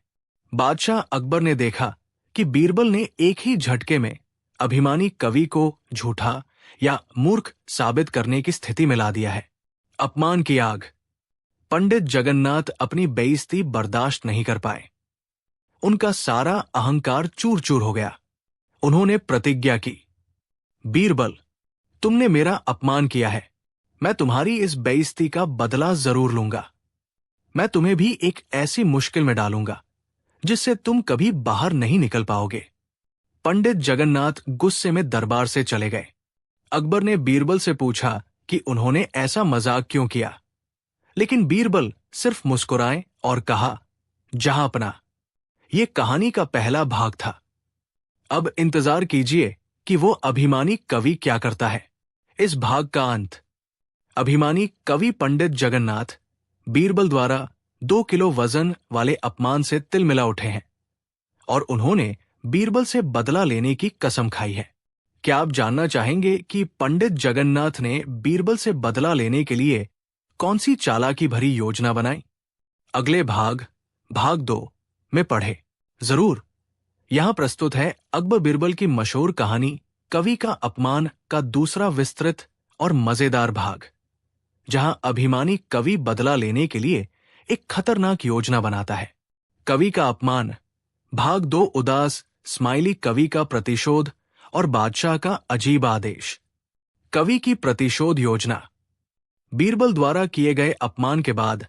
बादशाह अकबर ने देखा कि बीरबल ने एक ही झटके में अभिमानी कवि को झूठा या मूर्ख साबित करने की स्थिति में ला दिया है। अपमान की आग। पंडित जगन्नाथ अपनी बेइज्जती बर्दाश्त नहीं कर पाए। उनका सारा अहंकार चूर चूर हो गया। उन्होंने प्रतिज्ञा की, बीरबल, तुमने मेरा अपमान किया है, मैं तुम्हारी इस बेइज्जती का बदला जरूर लूंगा। मैं तुम्हें भी एक ऐसी मुश्किल में डालूंगा जिससे तुम कभी बाहर नहीं निकल पाओगे। पंडित जगन्नाथ गुस्से में दरबार से चले गए। अकबर ने बीरबल से पूछा कि उन्होंने ऐसा मजाक क्यों किया, लेकिन बीरबल सिर्फ मुस्कुराए और कहा, जहांपना, यह कहानी का पहला भाग था। अब इंतजार कीजिए कि वो अभिमानी कवि क्या करता है। इस भाग का अंत। अभिमानी कवि पंडित जगन्नाथ बीरबल द्वारा 2 किलो वजन वाले अपमान से तिलमिला उठे हैं और उन्होंने बीरबल से बदला लेने की कसम खाई है। क्या आप जानना चाहेंगे कि पंडित जगन्नाथ ने बीरबल से बदला लेने के लिए कौन सी चालाकी भरी योजना बनाई? अगले भाग 2 में पढ़े जरूर। यहां प्रस्तुत है अकबर बीरबल की मशहूर कहानी कवि का अपमान का दूसरा विस्तृत और मजेदार भाग, जहां अभिमानी कवि बदला लेने के लिए एक खतरनाक योजना बनाता है। कवि का अपमान, भाग 2, उदास स्माइली कवि का प्रतिशोध और बादशाह का अजीब आदेश। कवि की प्रतिशोध योजना। बीरबल द्वारा किए गए अपमान के बाद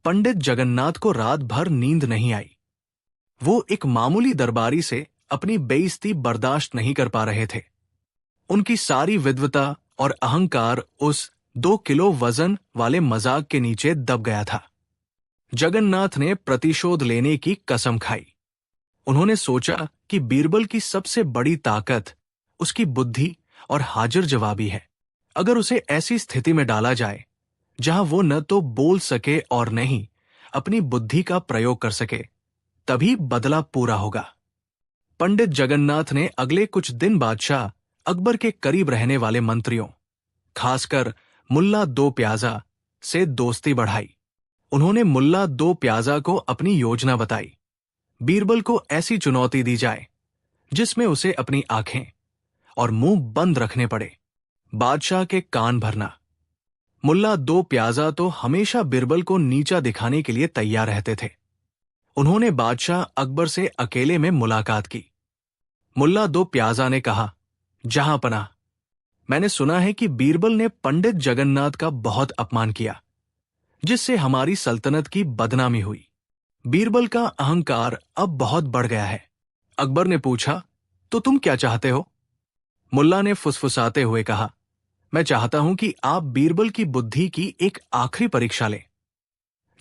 पंडित जगन्नाथ को रात भर नींद नहीं आई। वो एक मामूली दरबारी से अपनी बेइज्जती बर्दाश्त नहीं कर पा रहे थे। उनकी सारी विद्वता और अहंकार उस 2 किलो वजन वाले मजाक के नीचे दब गया था। जगन्नाथ ने प्रतिशोध लेने की कसम खाई। उन्होंने सोचा कि बीरबल की सबसे बड़ी ताकत उसकी बुद्धि और हाजिर जवाबी है। अगर उसे ऐसी स्थिति में डाला जाए जहां वो न तो बोल सके और नहीं अपनी बुद्धि का प्रयोग कर सके, तभी बदला पूरा होगा। पंडित जगन्नाथ ने अगले कुछ दिन बादशाह अकबर के करीब रहने वाले मंत्रियों, खासकर मुल्ला दो प्याजा से दोस्ती बढ़ाई। उन्होंने मुल्ला दो प्याजा को अपनी योजना बताई। बीरबल को ऐसी चुनौती दी जाए जिसमें उसे अपनी आंखें और मुंह बंद रखने पड़े। बादशाह के कान भरना। मुल्ला दो प्याजा तो हमेशा बीरबल को नीचा दिखाने के लिए तैयार रहते थे। उन्होंने बादशाह अकबर से अकेले में मुलाकात की। मुल्ला दो प्याजा ने कहा, जहांपना, मैंने सुना है कि बीरबल ने पंडित जगन्नाथ का बहुत अपमान किया, जिससे हमारी सल्तनत की बदनामी हुई। बीरबल का अहंकार अब बहुत बढ़ गया है। अकबर ने पूछा, तो तुम क्या चाहते हो? मुल्ला ने फुसफुसाते हुए कहा, मैं चाहता हूं कि आप बीरबल की बुद्धि की एक आखिरी परीक्षा लें,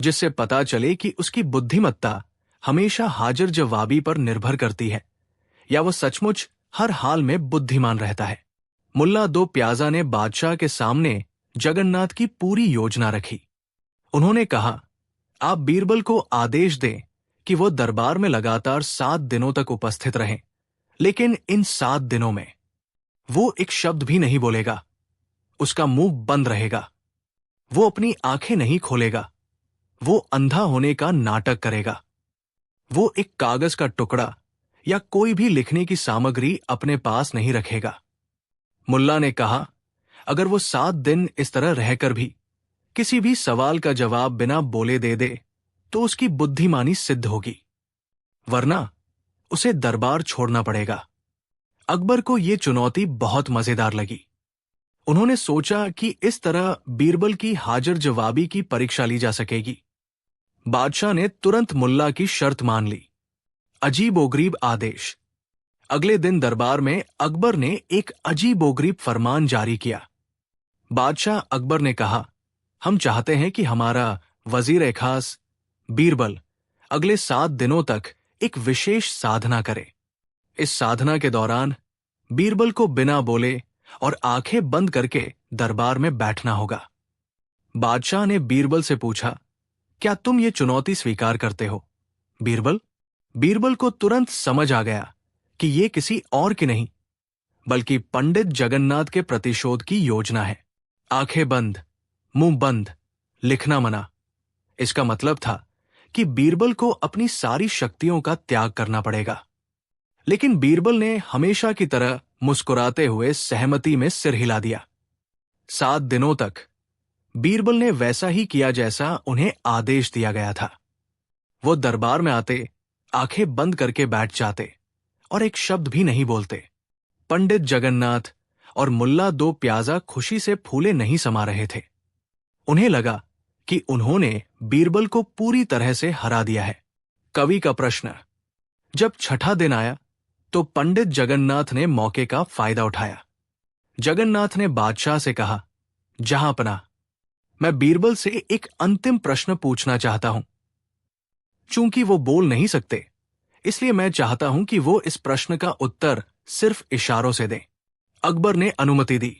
जिससे पता चले कि उसकी बुद्धिमत्ता हमेशा हाजिर जवाबी पर निर्भर करती है या वह सचमुच हर हाल में बुद्धिमान रहता है। मुल्ला दो प्याजा ने बादशाह के सामने जगन्नाथ की पूरी योजना रखी। उन्होंने कहा, आप बीरबल को आदेश दें कि वो दरबार में लगातार 7 दिनों तक उपस्थित रहें, लेकिन इन 7 दिनों में वो एक शब्द भी नहीं बोलेगा। उसका मुंह बंद रहेगा। वो अपनी आंखें नहीं खोलेगा। वो अंधा होने का नाटक करेगा। वो एक कागज का टुकड़ा या कोई भी लिखने की सामग्री अपने पास नहीं रखेगा। मुल्ला ने कहा, अगर वो 7 दिन इस तरह रहकर भी किसी भी सवाल का जवाब बिना बोले दे दे तो उसकी बुद्धिमानी सिद्ध होगी, वरना उसे दरबार छोड़ना पड़ेगा। अकबर को यह चुनौती बहुत मजेदार लगी। उन्होंने सोचा कि इस तरह बीरबल की हाजिर जवाबी की परीक्षा ली जा सकेगी। बादशाह ने तुरंत मुल्ला की शर्त मान ली। अजीबोगरीब आदेश। अगले दिन दरबार में अकबर ने एक अजीबोगरीब फरमान जारी किया। बादशाह अकबर ने कहा, हम चाहते हैं कि हमारा वजीर खास बीरबल अगले 7 दिनों तक एक विशेष साधना करे। इस साधना के दौरान बीरबल को बिना बोले और आंखें बंद करके दरबार में बैठना होगा। बादशाह ने बीरबल से पूछा, क्या तुम ये चुनौती स्वीकार करते हो? बीरबल बीरबल को तुरंत समझ आ गया कि ये किसी और की नहीं बल्कि पंडित जगन्नाथ के प्रतिशोध की योजना है। आंखें बंद, मुंह बंद, लिखना मना। इसका मतलब था कि बीरबल को अपनी सारी शक्तियों का त्याग करना पड़ेगा। लेकिन बीरबल ने हमेशा की तरह मुस्कुराते हुए सहमति में सिर हिला दिया। 7 दिनों तक बीरबल ने वैसा ही किया जैसा उन्हें आदेश दिया गया था। वो दरबार में आते, आंखें बंद करके बैठ जाते और एक शब्द भी नहीं बोलते। पंडित जगन्नाथ और मुल्ला दो प्याजा खुशी से फूले नहीं समा रहे थे। उन्हें लगा कि उन्होंने बीरबल को पूरी तरह से हरा दिया है। कवि का प्रश्न। जब छठा दिन आया तो पंडित जगन्नाथ ने मौके का फायदा उठाया। जगन्नाथ ने बादशाह से कहा, जहांपना, मैं बीरबल से एक अंतिम प्रश्न पूछना चाहता हूं। चूंकि वो बोल नहीं सकते, इसलिए मैं चाहता हूं कि वो इस प्रश्न का उत्तर सिर्फ इशारों से दें। अकबर ने अनुमति दी।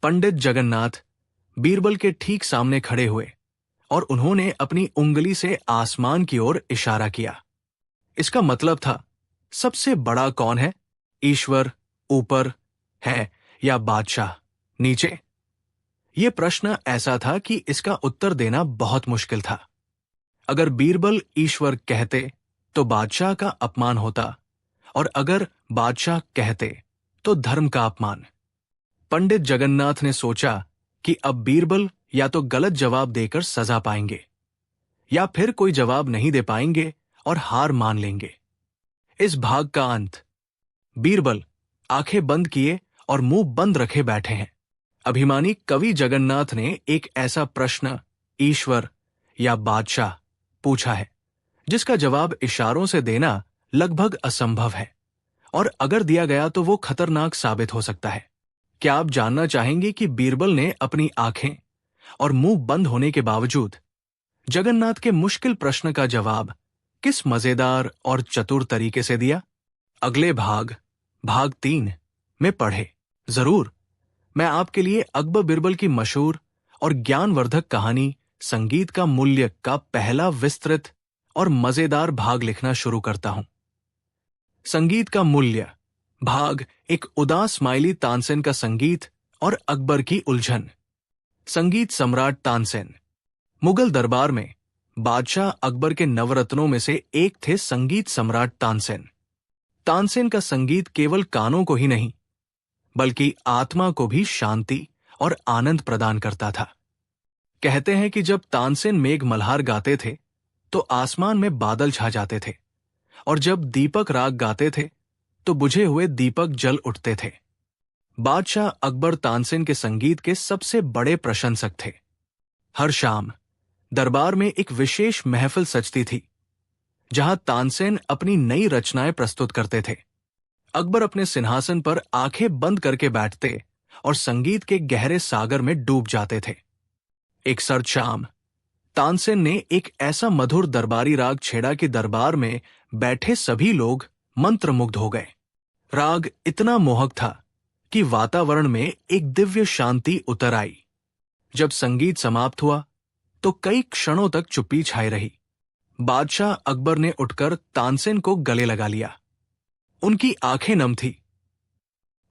पंडित जगन्नाथ बीरबल के ठीक सामने खड़े हुए और उन्होंने अपनी उंगली से आसमान की ओर इशारा किया। इसका मतलब था, सबसे बड़ा कौन है? ईश्वर ऊपर है या बादशाह नीचे? यह प्रश्न ऐसा था कि इसका उत्तर देना बहुत मुश्किल था। अगर बीरबल ईश्वर कहते तो बादशाह का अपमान होता, और अगर बादशाह कहते तो धर्म का अपमान। पंडित जगन्नाथ ने सोचा कि अब बीरबल या तो गलत जवाब देकर सजा पाएंगे या फिर कोई जवाब नहीं दे पाएंगे और हार मान लेंगे। इस भाग का अंत। बीरबल आंखें बंद किए और मुंह बंद रखे बैठे हैं। अभिमानी कवि जगन्नाथ ने एक ऐसा प्रश्न, ईश्वर या बादशाह, पूछा है जिसका जवाब इशारों से देना लगभग असंभव है, और अगर दिया गया तो वो खतरनाक साबित हो सकता है। क्या आप जानना चाहेंगे कि बीरबल ने अपनी आंखें और मुंह बंद होने के बावजूद जगन्नाथ के मुश्किल प्रश्न का जवाब किस मजेदार और चतुर तरीके से दिया? अगले भाग 3 में पढ़े जरूर। मैं आपके लिए अकबर बिरबल की मशहूर और ज्ञानवर्धक कहानी संगीत का मूल्य का पहला विस्तृत और मजेदार भाग लिखना शुरू करता हूं। संगीत का मूल्य भाग। एक उदास स्माइली तानसेन का संगीत और अकबर की उलझन। संगीत सम्राट तानसेन। मुगल दरबार में बादशाह अकबर के नवरत्नों में से एक थे संगीत सम्राट तानसेन। तानसेन का संगीत केवल कानों को ही नहीं बल्कि आत्मा को भी शांति और आनंद प्रदान करता था। कहते हैं कि जब तानसेन मेघ मल्हार गाते थे तो आसमान में बादल छा जाते थे, और जब दीपक राग गाते थे तो बुझे हुए दीपक जल उठते थे। बादशाह अकबर तानसेन के संगीत के सबसे बड़े प्रशंसक थे। हर शाम दरबार में एक विशेष महफिल सजती थी जहां तानसेन अपनी नई रचनाएं प्रस्तुत करते थे। अकबर अपने सिंहासन पर आंखें बंद करके बैठते और संगीत के गहरे सागर में डूब जाते थे। एक सर्द शाम तानसेन ने एक ऐसा मधुर दरबारी राग छेड़ा कि दरबार में बैठे सभी लोग मंत्रमुग्ध हो गए। राग इतना मोहक था कि वातावरण में एक दिव्य शांति उतर आई। जब संगीत समाप्त हुआ तो कई क्षणों तक चुप्पी छाई रही। बादशाह अकबर ने उठकर तानसेन को गले लगा लिया। उनकी आंखें नम थी।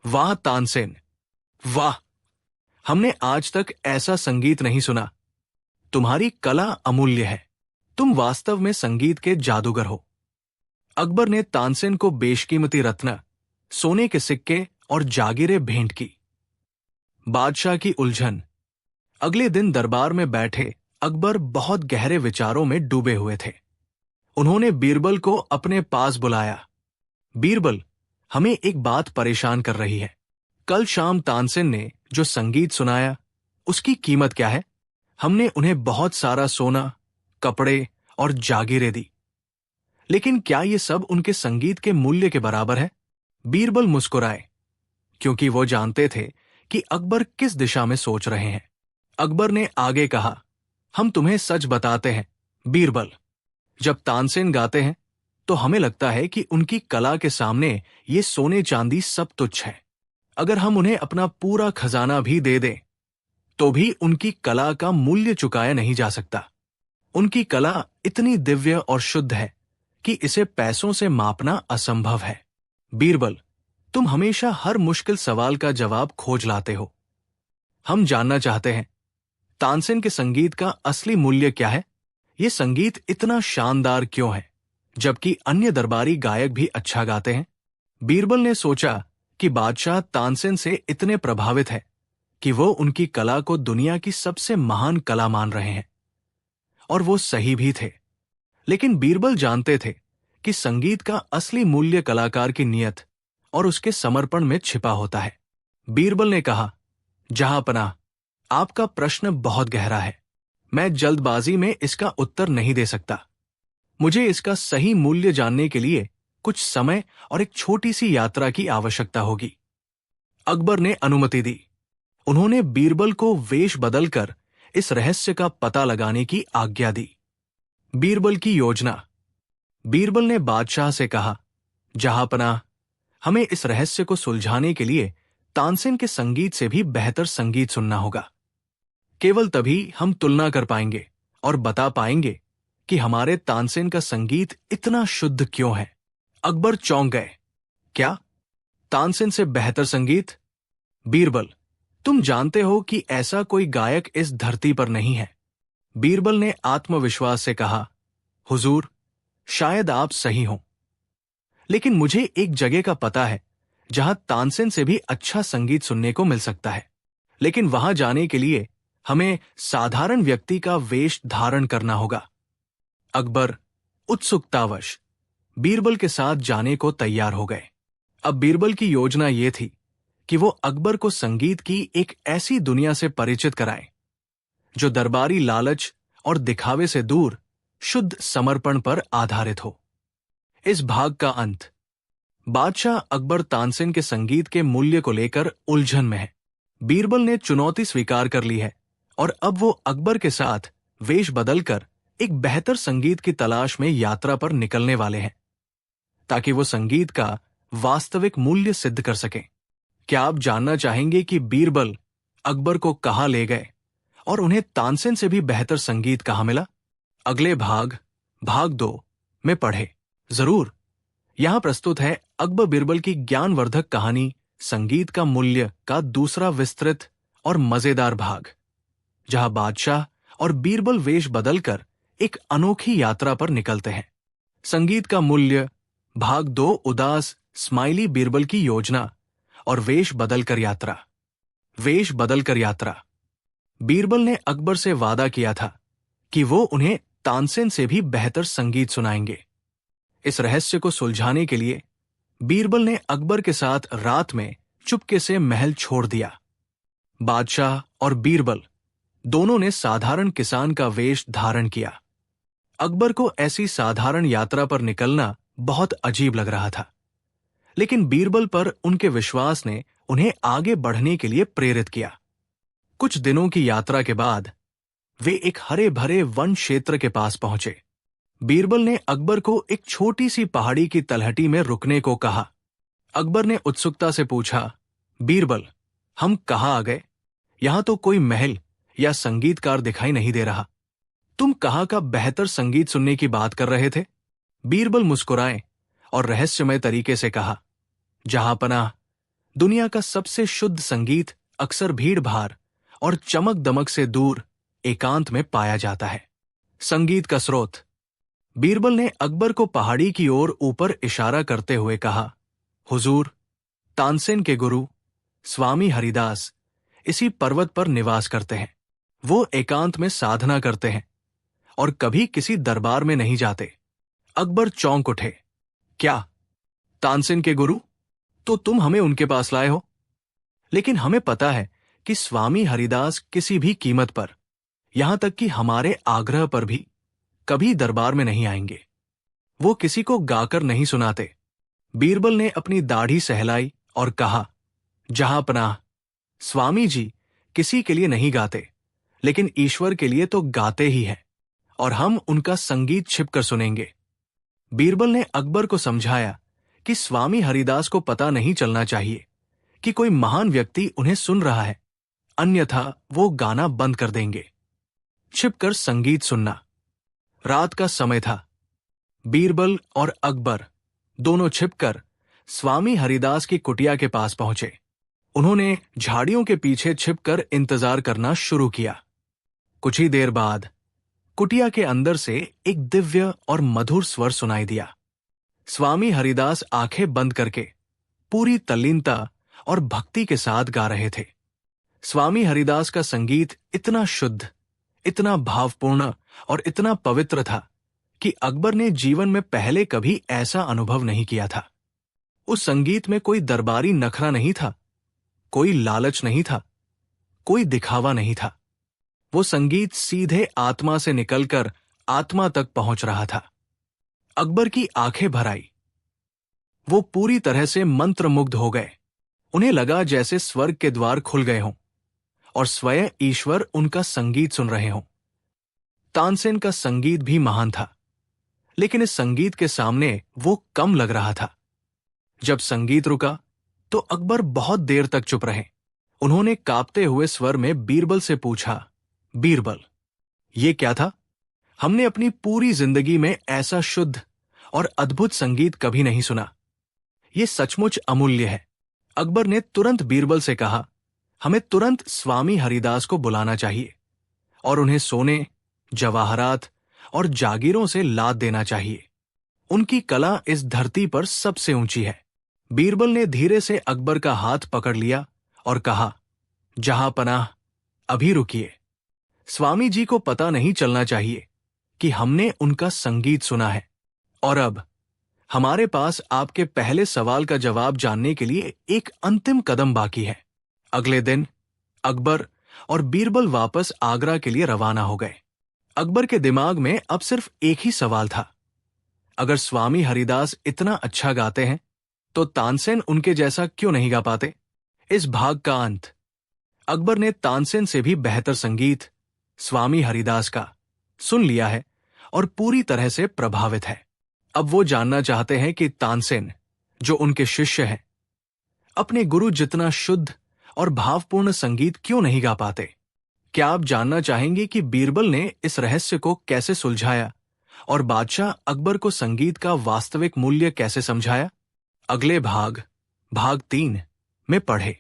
वाह तानसेन, वाह! हमने आज तक ऐसा संगीत नहीं सुना। तुम्हारी कला अमूल्य है। तुम वास्तव में संगीत के जादूगर हो। अकबर ने तानसेन को बेशकीमती रत्न, सोने के सिक्के और जागीरें भेंट की। बादशाह की उलझन। अगले दिन दरबार में बैठे अकबर बहुत गहरे विचारों में डूबे हुए थे। उन्होंने बीरबल को अपने पास बुलाया। बीरबल, हमें एक बात परेशान कर रही है। कल शाम तानसेन ने जो संगीत सुनाया उसकी कीमत क्या है? हमने उन्हें बहुत सारा सोना, कपड़े और जागीरें दी, लेकिन क्या ये सब उनके संगीत के मूल्य के बराबर है? बीरबल मुस्कुराए, क्योंकि वो जानते थे कि अकबर किस दिशा में सोच रहे हैं। अकबर ने आगे कहा, हम तुम्हें सच बताते हैं बीरबल, जब तानसेन गाते हैं तो हमें लगता है कि उनकी कला के सामने ये सोने चांदी सब तुच्छ है। अगर हम उन्हें अपना पूरा खजाना भी दे दें तो भी उनकी कला का मूल्य चुकाया नहीं जा सकता। उनकी कला इतनी दिव्य और शुद्ध है कि इसे पैसों से मापना असंभव है। बीरबल, तुम हमेशा हर मुश्किल सवाल का जवाब खोज लाते हो। हम जानना चाहते हैं, तानसेन के संगीत का असली मूल्य क्या है? ये संगीत इतना शानदार क्यों है, जबकि अन्य दरबारी गायक भी अच्छा गाते हैं? बीरबल ने सोचा कि बादशाह तानसेन से इतने प्रभावित है कि वो उनकी कला को दुनिया की सबसे महान कला मान रहे हैं। और वो सही भी थे। लेकिन बीरबल जानते थे कि संगीत का असली मूल्य कलाकार की नियत और उसके समर्पण में छिपा होता है। बीरबल ने कहा, जहांपनाह, आपका प्रश्न बहुत गहरा है। मैं जल्दबाजी में इसका उत्तर नहीं दे सकता। मुझे इसका सही मूल्य जानने के लिए कुछ समय और एक छोटी सी यात्रा की आवश्यकता होगी। अकबर ने अनुमति दी। उन्होंने बीरबल को वेश बदलकर इस रहस्य का पता लगाने की आज्ञा दी। बीरबल की योजना। बीरबल ने बादशाह से कहा, जहांपनाह, हमें इस रहस्य को सुलझाने के लिए तानसेन के संगीत से भी बेहतर संगीत सुनना होगा। केवल तभी हम तुलना कर पाएंगे और बता पाएंगे कि हमारे तानसेन का संगीत इतना शुद्ध क्यों है। अकबर चौंक गए। क्या? तानसेन से बेहतर संगीत? बीरबल, तुम जानते हो कि ऐसा कोई गायक इस धरती पर नहीं है। बीरबल ने आत्मविश्वास से कहा, हुजूर, शायद आप सही हों, लेकिन मुझे एक जगह का पता है जहां तानसेन से भी अच्छा संगीत सुनने को मिल सकता है। लेकिन वहां जाने के लिए हमें साधारण व्यक्ति का वेश धारण करना होगा। अकबर उत्सुकतावश बीरबल के साथ जाने को तैयार हो गए। अब बीरबल की योजना ये थी कि वो अकबर को संगीत की एक ऐसी दुनिया से परिचित कराएं जो दरबारी लालच और दिखावे से दूर शुद्ध समर्पण पर आधारित हो। इस भाग का अंत। बादशाह अकबर तानसेन के संगीत के मूल्य को लेकर उलझन में है। बीरबल ने चुनौती स्वीकार कर ली है और अब वो अकबर के साथ वेश बदलकर एक बेहतर संगीत की तलाश में यात्रा पर निकलने वाले हैं, ताकि वो संगीत का वास्तविक मूल्य सिद्ध कर सकें। क्या आप जानना चाहेंगे कि बीरबल अकबर को कहाँ ले गए और उन्हें तानसेन से भी बेहतर संगीत कहाँ मिला? अगले भाग 2 में पढ़े। जरूर। यहां प्रस्तुत है अकबर बीरबल की ज्ञानवर्धक कहानी संगीत का मूल्य का दूसरा विस्तृत और मजेदार भाग, जहां बादशाह और बीरबल वेश बदलकर एक अनोखी यात्रा पर निकलते हैं। संगीत का मूल्य भाग 2, उदास स्माइली बीरबल की योजना और वेश बदलकर यात्रा। वेश बदलकर यात्रा। बीरबल ने अकबर से वादा किया था कि वो उन्हें तानसेन से भी बेहतर संगीत सुनाएंगे। इस रहस्य को सुलझाने के लिए बीरबल ने अकबर के साथ रात में चुपके से महल छोड़ दिया। बादशाह और बीरबल दोनों ने साधारण किसान का वेश धारण किया। अकबर को ऐसी साधारण यात्रा पर निकलना बहुत अजीब लग रहा था, लेकिन बीरबल पर उनके विश्वास ने उन्हें आगे बढ़ने के लिए प्रेरित किया। कुछ दिनों की यात्रा के बाद वे एक हरे भरे वन क्षेत्र के पास पहुंचे। बीरबल ने अकबर को एक छोटी सी पहाड़ी की तलहटी में रुकने को कहा। अकबर ने उत्सुकता से पूछा, बीरबल, हम कहाँ आ गए? यहां तो कोई महल या संगीतकार दिखाई नहीं दे रहा। तुम कहाँ का बेहतर संगीत सुनने की बात कर रहे थे? बीरबल मुस्कुराए और रहस्यमय तरीके से कहा, जहांपनाह, दुनिया का सबसे शुद्ध संगीत अक्सर भीड़ भाड़ और चमक दमक से दूर एकांत में पाया जाता है। संगीत का स्रोत। बीरबल ने अकबर को पहाड़ी की ओर ऊपर इशारा करते हुए कहा, हुजूर, तानसेन के गुरु स्वामी हरिदास इसी पर्वत पर निवास करते हैं। वो एकांत में साधना करते हैं और कभी किसी दरबार में नहीं जाते। अकबर चौंक उठे। क्या? तानसेन के गुरु? तो तुम हमें उनके पास लाए हो? लेकिन हमें पता है कि स्वामी हरिदास किसी भी कीमत पर, यहां तक कि हमारे आग्रह पर भी, कभी दरबार में नहीं आएंगे। वो किसी को गाकर नहीं सुनाते। बीरबल ने अपनी दाढ़ी सहलाई और कहा, जहांपनाह, स्वामी जी किसी के लिए नहीं गाते, लेकिन ईश्वर के लिए तो गाते ही हैं, और हम उनका संगीत छिपकर सुनेंगे। बीरबल ने अकबर को समझाया कि स्वामी हरिदास को पता नहीं चलना चाहिए कि कोई महान व्यक्ति उन्हें सुन रहा है। अन्यथा वो गाना बंद कर देंगे। छिपकर संगीत सुनना। रात का समय था। बीरबल और अकबर दोनों छिपकर स्वामी हरिदास की कुटिया के पास पहुंचे। उन्होंने झाड़ियों के पीछे छिपकर इंतजार करना शुरू किया। कुछ ही देर बाद कुटिया के अंदर से एक दिव्य और मधुर स्वर सुनाई दिया। स्वामी हरिदास आंखें बंद करके पूरी तल्लीनता और भक्ति के साथ गा रहे थे। स्वामी हरिदास का संगीत इतना शुद्ध, इतना भावपूर्ण और इतना पवित्र था कि अकबर ने जीवन में पहले कभी ऐसा अनुभव नहीं किया था। उस संगीत में कोई दरबारी नखरा नहीं था, कोई लालच नहीं था, कोई दिखावा नहीं था। वो संगीत सीधे आत्मा से निकलकर आत्मा तक पहुंच रहा था। अकबर की आंखें भर आई। वो पूरी तरह से मंत्रमुग्ध हो गए। उन्हें लगा जैसे स्वर्ग के द्वार खुल गए हों और स्वयं ईश्वर उनका संगीत सुन रहे हों। तानसेन का संगीत भी महान था, लेकिन इस संगीत के सामने वो कम लग रहा था। जब संगीत रुका तो अकबर बहुत देर तक चुप रहे। उन्होंने कांपते हुए स्वर में बीरबल से पूछा, बीरबल, ये क्या था? हमने अपनी पूरी जिंदगी में ऐसा शुद्ध और अद्भुत संगीत कभी नहीं सुना। ये सचमुच अमूल्य है। अकबर ने तुरंत बीरबल से कहा, हमें तुरंत स्वामी हरिदास को बुलाना चाहिए और उन्हें सोने, जवाहरात और जागीरों से लाद देना चाहिए। उनकी कला इस धरती पर सबसे ऊंची है। बीरबल ने धीरे से अकबर का हाथ पकड़ लिया और कहा, जहां पनाह, अभी रुकिए। स्वामी जी को पता नहीं चलना चाहिए कि हमने उनका संगीत सुना है। और अब हमारे पास आपके पहले सवाल का जवाब जानने के लिए एक अंतिम कदम बाकी है। अगले दिन अकबर और बीरबल वापस आगरा के लिए रवाना हो गए। अकबर के दिमाग में अब सिर्फ एक ही सवाल था, अगर स्वामी हरिदास इतना अच्छा गाते हैं तो तानसेन उनके जैसा क्यों नहीं गा पाते? इस भाग का अंत। अकबर ने तानसेन से भी बेहतर संगीत स्वामी हरिदास का सुन लिया है और पूरी तरह से प्रभावित है। अब वो जानना चाहते हैं कि तानसेन, जो उनके शिष्य हैं, अपने गुरु जितना शुद्ध और भावपूर्ण संगीत क्यों नहीं गा पाते। क्या आप जानना चाहेंगे कि बीरबल ने इस रहस्य को कैसे सुलझाया और बादशाह अकबर को संगीत का वास्तविक मूल्य कैसे समझाया? अगले भाग 3 में पढ़े।